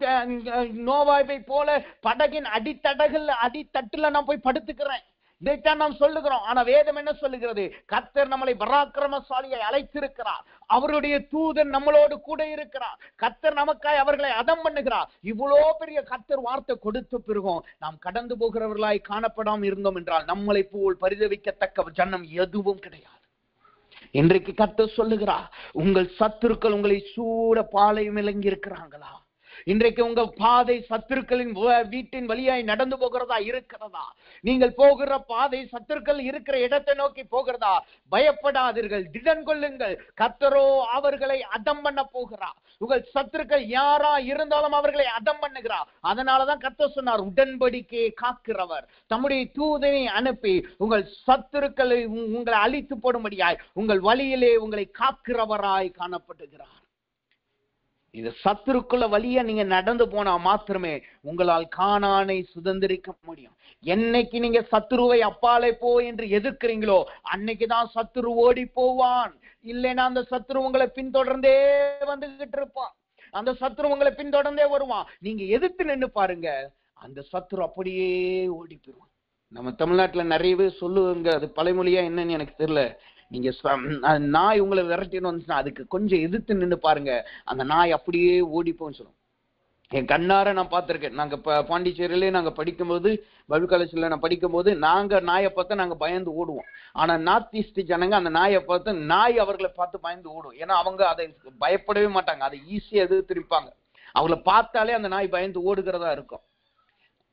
நோவாவை போல படகின் அடித்தட்டுல நான் போய் படுத்துக்கிறேன். இதைத்தான் நாம் சொல்லுகிறோம். ஆனா வேதம் என்ன சொல்லுகிறது? கர்த்தர் நம்மளை பராக்கிரமசாலியை அழைத்திருக்கிறார், அவருடைய தூதன் நம்மளோடு கூட இருக்கிறார், கர்த்தர் நமக்காய் அவர்களை அதம் பண்ணுகிறார். இவ்வளோ பெரிய கர்த்தர் வார்த்தை கொடுத்த பிறகும் நாம் கடந்து போகிறவர்களாய் காணப்படாமல் இருந்தோம் என்றால் நம்மளை போல் பரிதவிக்கத்தக்க ஜனம் எதுவும் கிடையாது. இன்றைக்கு கர்த்தர் சொல்லுகிறார், உங்கள் சத்துருக்கள் உங்களை சூட பாளையம் இறங்கி இருக்கிறாங்களா? இன்றைக்கு உங்க பாதை சத்துருக்களின் வீட்டின் வழியாய் நடந்து போகிறதா இருக்கிறதா? நீங்கள் போகிற பாதை சத்துருக்கள் இருக்கிற இடத்தை நோக்கி போகிறதா? பயப்படாதீர்கள், திடன் கொள்ளுங்கள், கர்த்தரோ அவர்களை அதம் பண்ண போகிறார். உங்கள் சத்துருக்கள் யாரா இருந்தாலும் அவர்களை அதம் பண்ணுகிறார். அதனாலதான் கர்த்தர் சொன்னார், உடன்படிக்கையை காக்கிறவர் தம்முடைய தூதனை அனுப்பி உங்கள் சத்துருக்களை உங்களை அழித்து போடும்படியாய் உங்கள் வழியிலே உங்களை காக்கிறவராய் காணப்படுகிறார். இந்த சத்துருக்குள்ள வழியா நீங்க நடந்து போனா மாத்திரமே உங்களால் கானானை சுதந்திரிக்க முடியும். என்னைக்கு நீங்க சத்துருவை அப்பாலே போ என்று எதிர்க்கிறீங்களோ அன்னைக்குதான் சத்துரு ஓடி போவான். இல்லைன்னா அந்த சத்துரு உங்களை பின்தொடர்ந்தே வந்துகிட்டு இருப்பான், அந்த சத்துரு உங்களை பின்தொடர்ந்தே வருவான். நீங்க எதிர்த்து நின்று பாருங்க, அந்த சத்துரு அப்படியே ஓடி போயிடுவான். நம்ம தமிழ்நாட்டுல நிறையவே சொல்லுவாங்க, அது பழைமொழியா என்னன்னு எனக்கு தெரியல. நீங்க நாய் உங்களை விரட்டின்னு வந்துச்சுன்னா அதுக்கு கொஞ்சம் எதிர்த்து நின்று பாருங்க, அந்த நாய் அப்படியே ஓடிப்போன்னு சொல்லும். என் கண்ணார நான் பார்த்திருக்கேன். நாங்க பாண்டிச்சேரியிலே நாங்க படிக்கும்போது, பைபிள் காலேஜ்ல நான் படிக்கும்போது, நாங்க நாயை பார்த்தா நாங்க பயந்து ஓடுவோம். ஆனா நார்த் ஈஸ்ட் ஜனங்க அந்த நாயை பார்த்து, நாய் அவர்களை பார்த்து பயந்து ஓடும். ஏன்னா அவங்க அதை பயப்படவே மாட்டாங்க, அதை ஈஸியா எதிர்த்திருப்பாங்க. அவங்கள பார்த்தாலே அந்த நாய் பயந்து ஓடுகிறதா இருக்கும்.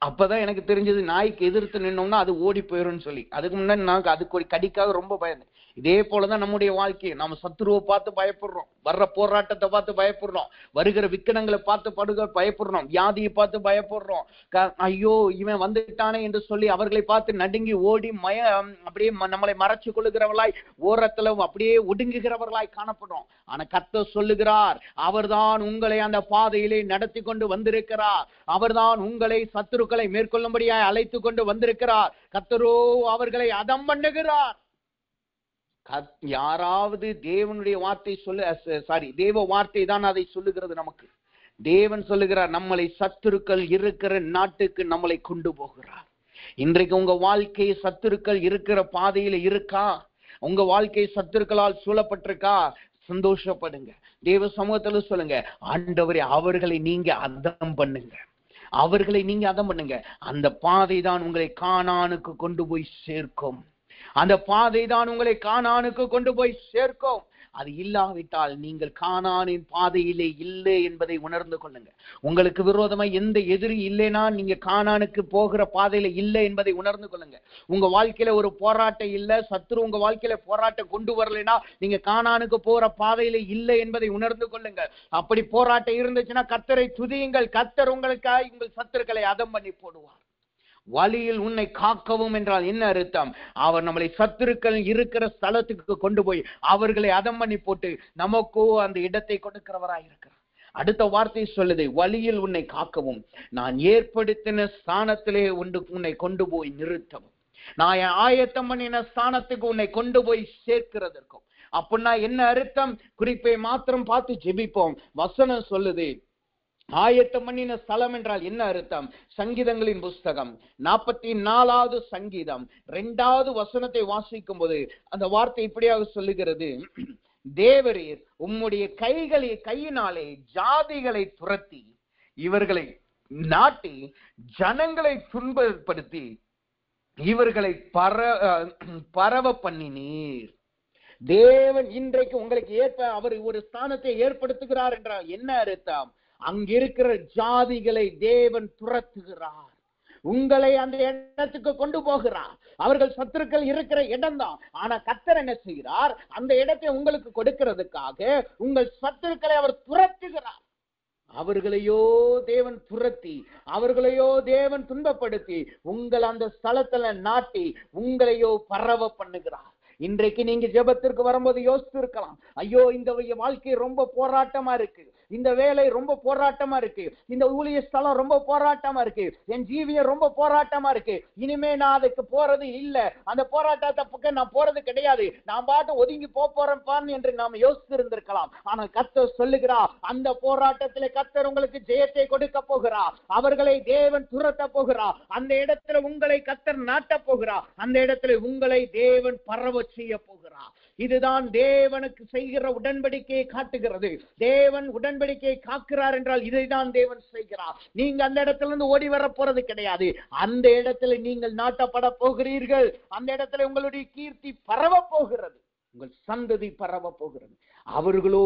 அப்பதான் எனக்கு தெரிஞ்சது, நாய்க்கு எதிர்த்து நின்னோம்னா அது ஓடி போயிடும்னு சொல்லி. அதுக்கு முன்னாடி நாங்க அதுக்கு கடிக்காக ரொம்ப பயந்தேன். இதே போலதான் நம்முடைய வாழ்க்கையை, நாம சத்துருவை பார்த்து பயப்படுறோம், வர்ற போராட்டத்தை பார்த்து பயப்படுறோம், வருகிற விக்கனங்களை பார்த்து பயப்படுறோம், வியாதியை பார்த்து பயப்படுறோம். ஐயோ இவன் வந்துட்டானே என்று சொல்லி அவர்களை பார்த்து நடுங்கி ஓடி அப்படியே நம்மளை மறைச்சு கொள்ளுகிறவர்களாய் ஓரத்துல அப்படியே ஒடுங்குகிறவர்களாய் காணப்படுறோம். ஆனா கர்த்தர் சொல்லுகிறார், அவர்தான் உங்களை அந்த பாதையிலே நடத்தி கொண்டு வந்திருக்கிறார், அவர்தான் உங்களை சத்துரு சத்துருக்களை மேற்கொள்ளும்படியாய் அழைத்து கொண்டு வந்திருக்கிறார். கர்த்தரோ அவர்களை அதம் பண்ணுகிறார். யாராவது தேவனுடைய வார்த்தை தேவ வார்த்தை தான் அதை சொல்லுகிறது. நமக்கு தேவன் சொல்லுகிறார், நம்மளை சத்துருக்கள் இருக்கிற நாட்டுக்கு நம்மளை கொண்டு போகிறார். இன்றைக்கு உங்க வாழ்க்கை சத்துருக்கள் இருக்கிற பாதையில இருக்கா? உங்க வாழ்க்கை சத்துருக்களால் சூழப்பட்டிருக்கா? சந்தோஷப்படுங்க. தேவ சமூகத்துல சொல்லுங்க, ஆண்டவரே அவர்களை நீங்க அதம் பண்ணுங்க, அவர்களை நீங்க அதம் பண்ணுங்க. அந்த பாதை தான் உங்களை கானானுக்கு கொண்டு போய் சேர்க்கும். அந்த பாதை தான் உங்களை கானானுக்கு கொண்டு போய் சேர்க்கும். அது இல்லாவிட்டால் நீங்கள் கானானின் பாதையிலே இல்லை என்பதை உணர்ந்து கொள்ளுங்க. உங்களுக்கு விரோதமா எந்த எதிரி இல்லைன்னா நீங்க கானானுக்கு போகிற பாதையில இல்லை என்பதை உணர்ந்து கொள்ளுங்க. உங்க வாழ்க்கையில ஒரு போராட்டம் இல்ல, சத்துரு உங்க வாழ்க்கையில போராட்டம் கொண்டு வரலைன்னா நீங்க கானானுக்கு போற பாதையில இல்லை என்பதை உணர்ந்து கொள்ளுங்க. அப்படி போராட்டம் இருந்துச்சுன்னா கர்த்தரை துதியுங்கள். கர்த்தர் உங்களுக்காக உங்கள் சத்துருக்களை அதம் பண்ணி போடுவார். வழியில் உன்னை காக்கவும் என்றால் என்ன அர்த்தம்? அவர் நம்மளை சத்துருக்கள் இருக்கிற ஸ்தலத்துக்கு கொண்டு போய் அவர்களை அதம் பண்ணி போட்டு நமக்கோ அந்த இடத்தை கொடுக்கிறவராய் இருக்கிறார். அடுத்த வார்த்தை சொல்லுது, வழியில் உன்னை காக்கவும், நான் ஏற்படுத்தின ஸ்தானத்திலே உன்னை கொண்டு போய் நிறுத்தவும், நான் ஆயத்தம் பண்ணின ஸ்தானத்துக்கு உன்னை கொண்டு போய் சேர்க்கிறதற்கும். அப்படின்னா என்ன அர்த்தம்? குறிப்பை மாத்திரம் பார்த்து ஜெபிப்போம். வசனம் சொல்லுது, ஆயத்தம் பண்ணின ஸ்தலம் என்றால் என்ன அர்த்தம்? சங்கீதங்களின் புஸ்தகம் 44வது சங்கீதம் 2வது வசனத்தை வாசிக்கும் போது அந்த வார்த்தை இப்படியாக சொல்லுகிறது, தேவரீர் உம்முடைய கையினாலே ஜாதிகளை துரத்தி இவர்களை நாட்டி ஜனங்களை துன்பப்படுத்தி இவர்களை பரவ பண்ணினீர். தேவன் இன்றைக்கு உங்களுக்கு அவர் ஒரு ஸ்தானத்தை ஏற்படுத்துகிறார் என்றால் என்ன அர்த்தம்? அங்கிருக்கிற ஜாதிகளை தேவன் துரத்துகிறார், உங்களை அந்த இடத்துக்கு கொண்டு போகிறார். அவர்கள் சத்துருக்கள் இருக்கிற இடம் தான். ஆனா கர்த்தர் என்ன செய்கிறார்? அந்த இடத்தை உங்களுக்கு கொடுக்கிறதுக்காக உங்கள் சத்துருக்களை அவர் துரத்துகிறார். அவர்களையோ தேவன் துரத்தி, அவர்களையோ தேவன் துன்பப்படுத்தி உங்கள் அந்த ஸ்தலத்துல நாட்டி உங்களையோ பரவ பண்ணுகிறார். இன்றைக்கு நீங்க ஜெபத்திற்கு வரும்போது யோசித்து இருக்கலாம், ஐயோ இந்த வாழ்க்கை ரொம்ப போராட்டமா இருக்கு, இந்த வேலை ரொம்ப போராட்டமா இருக்கு, இந்த ஊழிய ஸ்தலம் ரொம்ப போராட்டமா இருக்கு, என் ஜீவியம் ரொம்ப போராட்டமா இருக்கு, இனிமே நான் அதுக்கு போறது இல்ல, அந்த போராட்டத்தை பக்கம் நான் போறது கிடையாது, நான் பாட்டு ஒதுங்கி போறேன் என்று நாம் யோசித்து இருந்திருக்கலாம். ஆனால் கர்த்தர் சொல்லுகிறார், அந்த போராட்டத்திலே கர்த்தர் உங்களுக்கு ஜெயத்தை கொடுக்க போகிறார். அவர்களை தேவன் துரத்த போகிறார். அந்த இடத்துல உங்களை கர்த்தர் நாட்ட போகிறார். அந்த இடத்துல உங்களை தேவன் பரவ செய்ய போகிறார். இதுதான் தேவனுக்கு செய்கிற உடன்படிக்கையை காட்டுகிறது. தேவன் உடன்படிக்கையை காக்கிறார் என்றால் இதைதான் தேவன் செய்கிறார். நீங்க அந்த இடத்துல இருந்து ஓடி வர போறது கிடையாது. அந்த இடத்துல நீங்கள் நாட்டப்பட போகிறீர்கள். அந்த இடத்துல உங்களுடைய கீர்த்தி பரவ போகிறது, உங்கள் சந்ததி பரவ போகிறது. அவர்களோ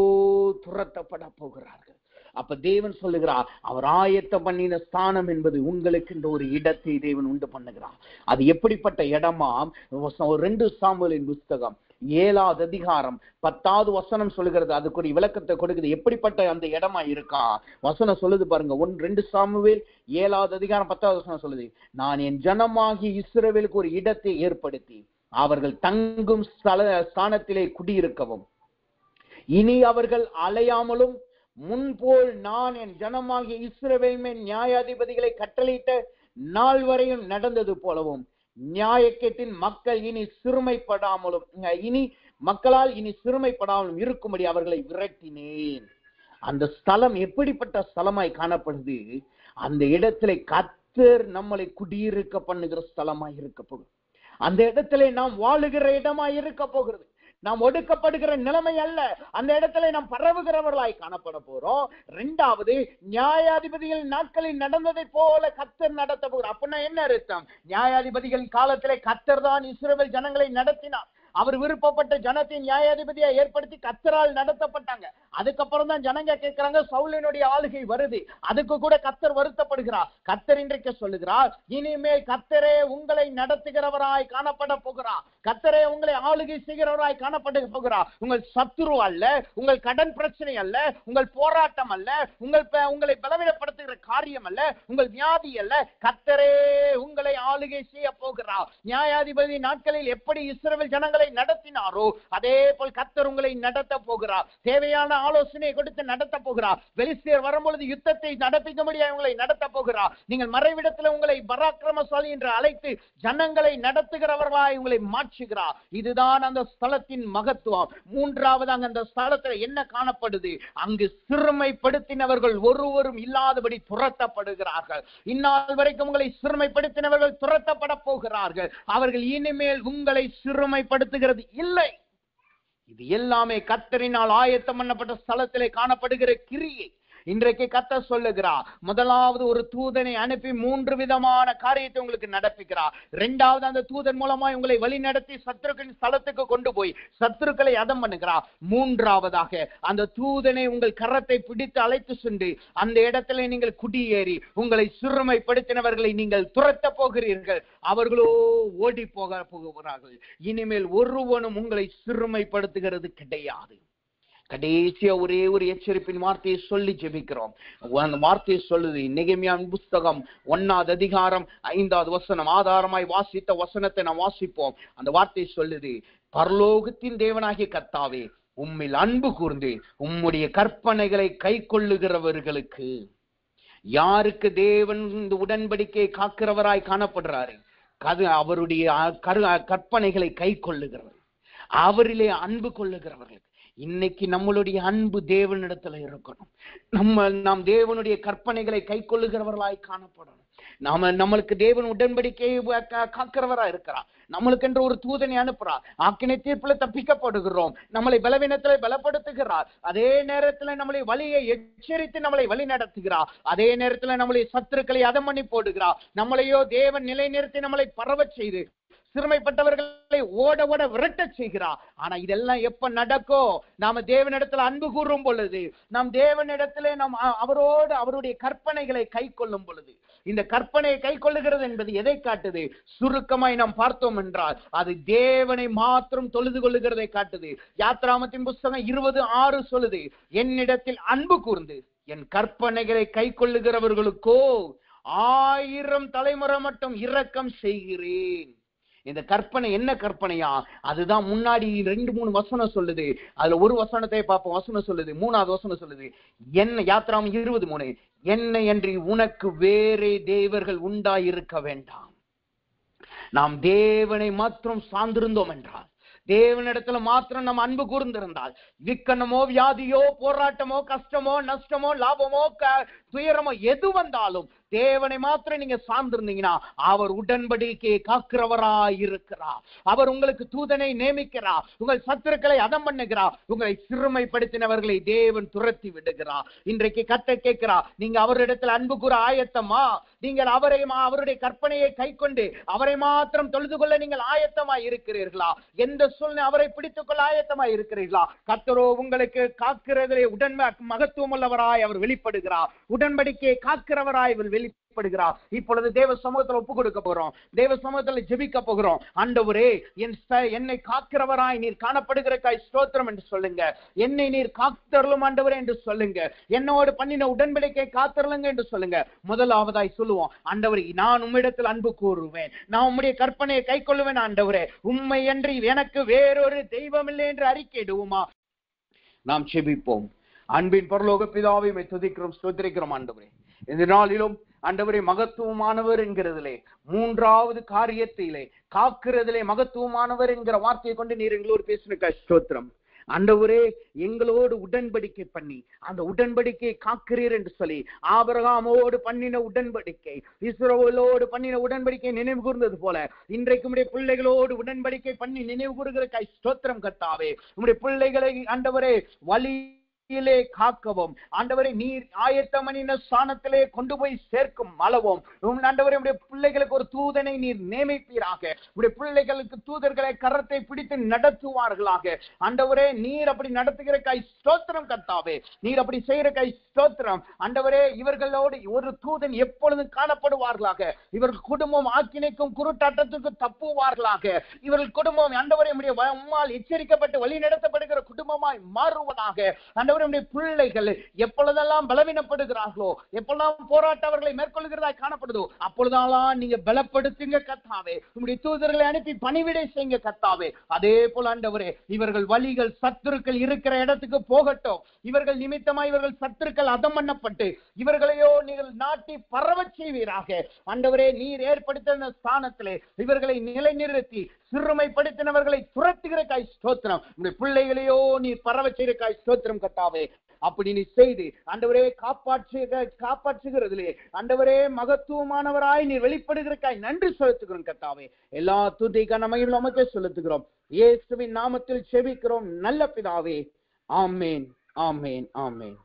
துரத்தப்பட போகிறார்கள். அப்ப தேவன் சொல்லுகிறார், அவர் ஆயத்தம் பண்ணின ஸ்தானம் என்பது உங்களுக்கு இந்த ஒரு இடத்தை தேவன் உண்டு பண்ணுகிறார். அது எப்படிப்பட்ட இடமா? 2 சாமுவேலின் புஸ்தகம் 7வது அதிகாரம் 10வது வசனம் சொல்லுகிறது. அதுக்கு ஒரு விளக்கத்தை கொடுக்குது. எப்படிப்பட்ட அந்த இடமா இருக்கா? வசனம் சொல்லுது பாருங்க. 2 சாமுவேல் 7வது அதிகாரம் 10வது வசனம் சொல்லுது, நான் என் ஜனமாகி இஸ்ரவேலுக்கு ஒரு இடத்தை ஏற்படுத்தி அவர்கள் தங்கும் ஸ்தானத்திலே குடியிருக்கவும், இனி அவர்கள் அலையாமலும் முன்போல் நான் என் ஜனமாகிய இஸ்ரவேல் மேல் நியாயாதிபதிகளை கட்டளையிட்ட நாள் வரையும் நடந்தது போலவும், நியாயக்கேட்டின் மக்கள் மக்களால் இனி சிறுமைப்படாமலும் இருக்கும்படி அவர்களை விரட்டினேன். அந்த ஸ்தலம் எப்படிப்பட்ட ஸ்தலமாய் காணப்படுது? அந்த இடத்துல கர்த்தர் நம்மளை குடியிருக்க பண்ணுகிற ஸ்தலமாய் இருக்க போகுது. அந்த இடத்துல நாம் வாழுகிற இடமாய் இருக்க போகிறது. நாம் ஒடுக்கப்படுகிற நிலைமை அல்ல, அந்த இடத்துல நாம் பரவுகிறவர்களாய் காணப்பட போறோம். 2வது, நியாயாதிபதிகள் நாட்களில் நடந்ததை போல கர்த்தர் நடத்த போகிறார். அப்படின்னா என்ன அர்த்தம்? நியாயாதிபதிகள் காலத்திலே கர்த்தர் தான் இஸ்ரவேல் ஜனங்களை நடத்தினார். அவர் விருப்பப்பட்ட ஜனத்தை நியாயாதிபதியா ஏற்படுத்தி கர்த்தரால் நடத்தப்பட்டாங்க. அதுக்கப்புறம் தான் ஜனங்க கேட்கிறாங்க, சவுலினுடைய ஆளுகை வருது, அதுக்கு கூட கர்த்தர் வருத்தப்படுகிறார். கர்த்தர் இன்றைக்கு சொல்லுகிறார், இனிமேல் கர்த்தரே உங்களை நடத்துகிறவராய் காணப்பட போகிறார். கர்த்தரே உங்களை ஆளுகை செய்கிறவராய் காணப்பட போகிறார். உங்கள் சத்துரு அல்ல, உங்கள் கடன் பிரச்சனை அல்ல, உங்கள் போராட்டம் அல்ல, உங்களை பலவீனப்படுத்துகிற காரியம் அல்ல, உங்கள் வியாதி அல்ல, கர்த்தரே உங்களை ஆளுகை செய்ய போகிறார். நியாயாதிபதி நாட்களில் எப்படி இஸ்ரவேல் ஜனங்களை உங்களை நடத்தினாரோ அதே போல் கர்த்தர் உங்களை நடத்த போகிறார். தேவையான ஆலோசனை கொடுத்து நடத்த போகிறார். பெலிஸ்தியர் வரும்பொழுது யுத்தத்தை நடப்பிக்க முடியாது உங்களை நடத்த போகிறார். நீங்கள் மறைவிடத்தில் உங்களை பராக்கிரமசாலி என்று அழைத்து ஜனங்களை நடத்துகிறவர்களாய் உங்களை மாற்றுகிறார். இதுதான் அந்த ஸ்தலத்தின் மகத்துவம். மூன்றாவதாக அந்த ஸ்தலத்தில் என்ன காணப்படுது? அங்கு சிறுமைப்படுத்தினவர்கள் ஒருவரும் இல்லாதபடி துரத்தப்படுகிறார்கள். இந்நாள் வரைக்கும் உங்களை சிறுமைப்படுத்தினவர்கள் துரத்தப்பட போகிறார்கள். அவர்கள் இனிமேல் உங்களை சிறுமைப்படுத்துகிறது இல்லை. இது எல்லாமே கர்த்தரினால் ஆயத்தம் பண்ணப்பட்ட ஸ்தலத்திலே காணப்படுகிற கிரியை. இன்றைக்கு கர்த்தர் சொல்லுகிறார், முதலாவது ஒரு தூதனை அனுப்பி 3 விதமான காரியத்தை உங்களுக்கு நடப்பிக்கிறார். இரண்டாவது அந்த தூதன் மூலமாய் உங்களை வழி நடத்தி சத்துருக்களின் ஸ்தலத்துக்கு கொண்டு போய் சத்துருக்களை அதம் பண்ணுகிறார். மூன்றாவதாக அந்த தூதனை உங்கள் கரத்தை பிடித்து அழைத்து சென்று அந்த இடத்துல நீங்கள் குடியேறி உங்களை சிறுமைப்படுத்தினவர்களை நீங்கள் துரத்த போகிறீர்கள். அவர்களோ ஓடி போகிறார்கள். இனிமேல் ஒருவனும் உங்களை சிறுமைப்படுத்துகிறது கிடையாது. கடைசியா ஒரே ஒரு எச்சரிப்பின் வார்த்தையை சொல்லி ஜெபிக்கிறோம். அந்த வார்த்தையை சொல்லுது நெகேமியாவின் புஸ்தகம் 1வது அதிகாரம் 5வது வசனம். ஆதாரமாய் வாசித்த வசனத்தை நாம் வாசிப்போம். அந்த வார்த்தையை சொல்லுது, பரலோகத்தின் தேவனாகிய கர்த்தாவே, உம்மில் அன்பு கூர்ந்து உம்முடைய கற்பனைகளை கை கொள்ளுகிறவர்களுக்கு. யாருக்கு தேவன் இந்த உடன்படிக்கையை காக்கிறவராய் காணப்படுறாரு? அவருடைய கற்பனைகளை கை கொள்ளுகிறவர், அவரிலே அன்பு கொள்ளுகிறவர்கள். இன்னைக்கு நம்மளுடைய அன்பு தேவனிடத்துல இருக்கணும். நாம் தேவனுடைய கற்பனைகளை கை கொள்ளுகிறவர்களாய் காணப்படணும். நம்மளுக்கு தேவன் உடன்படிக்கையை காக்கிறவரா இருக்கிறார். நம்மளுக்கு என்று ஒரு தூதனை அனுப்புறார். ஆக்கினை தீர்ப்புல தப்பிக்கப்படுகிறோம். நம்மளை பலவீனத்துல பலப்படுத்துகிறார். அதே நேரத்துல நம்மளை வழியை எச்சரித்து நம்மளை வழி நடத்துகிறார். அதே நேரத்துல நம்மளை சத்துருக்களை அதம் பண்ணி போடுகிறார். நம்மளையோ தேவன் நிலைநிறுத்தி நம்மளை பரவச் செய்து சிறுமைப்பட்டவர்களை ஓட ஓட விரட்ட செய்கிறார். ஆனா இதெல்லாம் எப்ப நடக்கும்? நாம தேவனிடத்துல அன்பு கூறும் பொழுது, நாம் தேவனிடத்துல நாம் அவரோடு அவருடைய கற்பனைகளை கை கொள்ளும் பொழுது. இந்த கற்பனையை கை கொள்ளுகிறது என்பது எதை காட்டுது? சுருக்கமாய் நாம் பார்த்தோம் என்றால் அது தேவனை மாத்திரம் தொழுது கொள்ளுகிறதை காட்டுது. யாத்ராமத்தின் புஸ்தகம் 20:6 சொல்லுது, என்னிடத்தில் அன்பு கூர்ந்து என் கற்பனைகளை கை கொள்ளுகிறவர்களுக்கோ 1000 தலைமுறை மட்டும் இரக்கம் செய்கிறேன். இந்த கற்பனை என்ன கற்பனையா? அதுதான் முன்னாடி 2-3 வசனம் சொல்லுது. அதுல ஒரு வசனத்தை பார்ப்போம். வசனம் சொல்லுது, 3வது வசனம் சொல்லுது, என்ன யாத்ராமம் 20:3, என்னை அன்றி உனக்கு வேறே தேவர்கள் உண்டாயிருக்க வேண்டாம். நாம் தேவனை மாத்திரம் சார்ந்திருந்தோம் என்றால், தேவனிடத்துல மாத்திரம் நம்ம அன்பு கூர்ந்திருந்தால், விக்கனமோ வியாதியோ போராட்டமோ கஷ்டமோ நஷ்டமோ லாபமோ துயரமோ எது வந்தாலும் தேவனை மாத்திரம் நீங்க சார்ந்திருந்தீங்கன்னா அவர் உடன்படிக்கையை காக்கிறவராய் இருக்கிறார். அவர் உங்களுக்கு தூதனை நியமிக்கிறார். உங்கள் சத்துருக்களை அதம் பண்ணுகிறார். உங்களை சிறுமைப்படுத்தினவர்களை தேவன் துரத்தி விடுகிறார். இன்றைக்கு கர்த்தர் கேட்கிறார், நீங்க அவரிடத்தில் அன்பு கூற ஆயத்தமா? நீங்கள் அவருடைய கற்பனையை கை கொண்டு அவரை மாத்திரம் தொழுது கொள்ள நீங்கள் ஆயத்தமாய் இருக்கிறீர்களா? எந்த சூழ்நிலை அவரை பிடித்துக் கொள்ள ஆயத்தமாய் இருக்கிறீர்களா? கர்த்தரோ உங்களுக்கு காக்கிறதிலே மகத்துவம் உள்ளவராய் அவர் வெளிப்படுகிறார். உடன்படிக்கையை காக்கிறவராய் வெளிப்படுகிறார். இப்பொழுது தேவ சமூகத்தில் ஒப்பு கொடுக்க போகிறோம். தேவ சமூகத்தில் ஜெபிக்க போகிறோம். ஆண்டவரே, என்னை காக்கிறவராய் நீர் காணப்படுகிறக்காய் ஸ்தோத்திரம் என்று சொல்லுங்க. என்னை நீர் காத்தருளும் ஆண்டவரே என்று சொல்லுங்க. என்னோடு பண்ணின உடன்படிக்கை காத்தருளுங்க என்று சொல்லுங்க. முதலாவதாய் சொல்லுவோம், ஆண்டவரே, நான் உம்மிடத்தில் அன்பு கூறுவேன். நான் உம்முடைய கற்பனையை கை கொள்ளுவேன். ஆண்டவரே, உம்மை அன்றி எனக்கு வேறொரு தெய்வம் இல்லை என்று அறிக்கையிடுவோமா? நாம் ஜெபிப்போம். அன்பின் பரலோக பிதாவை துதிக்கிறோம், ஸ்தோத்திரிக்கிறோம். ஆண்டவரே, இந்த நாளிலும் ஆண்டவரே, மகத்துவமானவர் என்கிறதிலே 3வது காரியத்திலே காக்கிறதிலே மகத்துவமானவர் என்கிற வார்த்தையை கொண்டு நீர் எங்களோடு பேசின ஸ்தோத்திரம். ஆண்டவரே, எங்களோடு உடன்படிக்கை பண்ணி அந்த உடன்படிக்கையை காக்கிறீர் என்று சொல்லி ஆபிரகாமோடு பண்ணின உடன்படிக்கை, இஸ்ரவேலோடு பண்ணின உடன்படிக்கை நினைவு கூர்ந்தது போல இன்றைக்கு உம்முடைய பிள்ளைகளோடு உடன்படிக்கை பண்ணி நினைவு கூறுகிற ஸ்தோத்திரம் கர்த்தாவே. உம்முடைய பிள்ளைகளை ஆண்டவரே வழி காக்கவும் ஆண்டவரை நீர் ஆயத்தமனின ஸ்தானத்திலே கொண்டு போய் சேர்க்கும் அளவும் ஆண்டவரே உடைய பிள்ளைகளுக்கு ஒரு தூதனை நீர் நியமிப்பீராக. உடைய பிள்ளைகளுக்கு தூதர்களை கரத்தை பிடித்து நடத்துவார்களாக. ஆண்டவரே, நீர் அப்படி நடத்துகிற ஸ்தோத்திரம் கர்த்தாவே. நீர் அப்படி செய்கிற ஸ்தோத்திரம். ஆண்டவரே, இவர்களோடு ஒரு தூதன் எப்பொழுதும் காணப்படுவார்களாக. இவர்கள் குடும்பம் ஆக்கினைக்கும் குருட்டாட்டத்துக்கும் தப்புவார்களாக. இவர்கள் குடும்பம் ஆண்டவரே உம்முடைய உம்மால் எச்சரிக்கப்பட்டு வழி நடத்தப்படுகிற குடும்பமாய் மாறுவதாக. ஆண்டவரே, ஆண்டவருடைய பிள்ளைகள் எப்பொழுதெல்லாம் பலவீனப்படுகிறார்களோ, எப்பொழுதெல்லாம் போராட்ட அவர்களை மேற்கொள்கிறதா காணப்படுதோ, அப்பொழுதெல்லாம் நீங்க பலப்படுத்துங்க கர்த்தாவே. உங்களுடைய தூதர்களை அனுப்பி பணிவிடை செய்யுங்க கர்த்தாவே. அதே போல ஆண்டவரே, இவர்கள் வழிகள் சத்துருக்கள் இருக்கிற இடத்துக்கு போகட்டும். இவர்கள் நிமித்தமா இவர்கள் சத்துருக்கள் அதம் பண்ணப்பட்டு இவர்களையோ நீங்கள் நாட்டி பரவ செய்வீராக. ஆண்டவரே, நீர் ஏற்படுத்தின ஸ்தானத்திலே இவர்களை நிலைநிறுத்தி சிறுமைப்படுத்தினவர்களை துரத்துகிறக்காய் ஸ்தோத்திரம். உங்களுடைய பிள்ளைகளையோ நீர் பரவ செய்கிறக்காய் ஸ்தோத்திரம் கர்த்தாவே. அப்படி நீ செய்து ஆண்டவரே காப்பாற்றுகிறதிலே ஆண்டவரே மகத்துவமானவராய் நீர் வெளிப்படுகிறக்காய் நன்றி செலுத்துகிறோம் கர்த்தாவே. எல்லா துதிக்கான மகிமையும் நமக்கே செலுத்துகிறோம். இயேசுவின் நாமத்தில் செபிக்கிறோம் நல்ல பிதாவே. ஆமென், ஆமென், ஆமென்.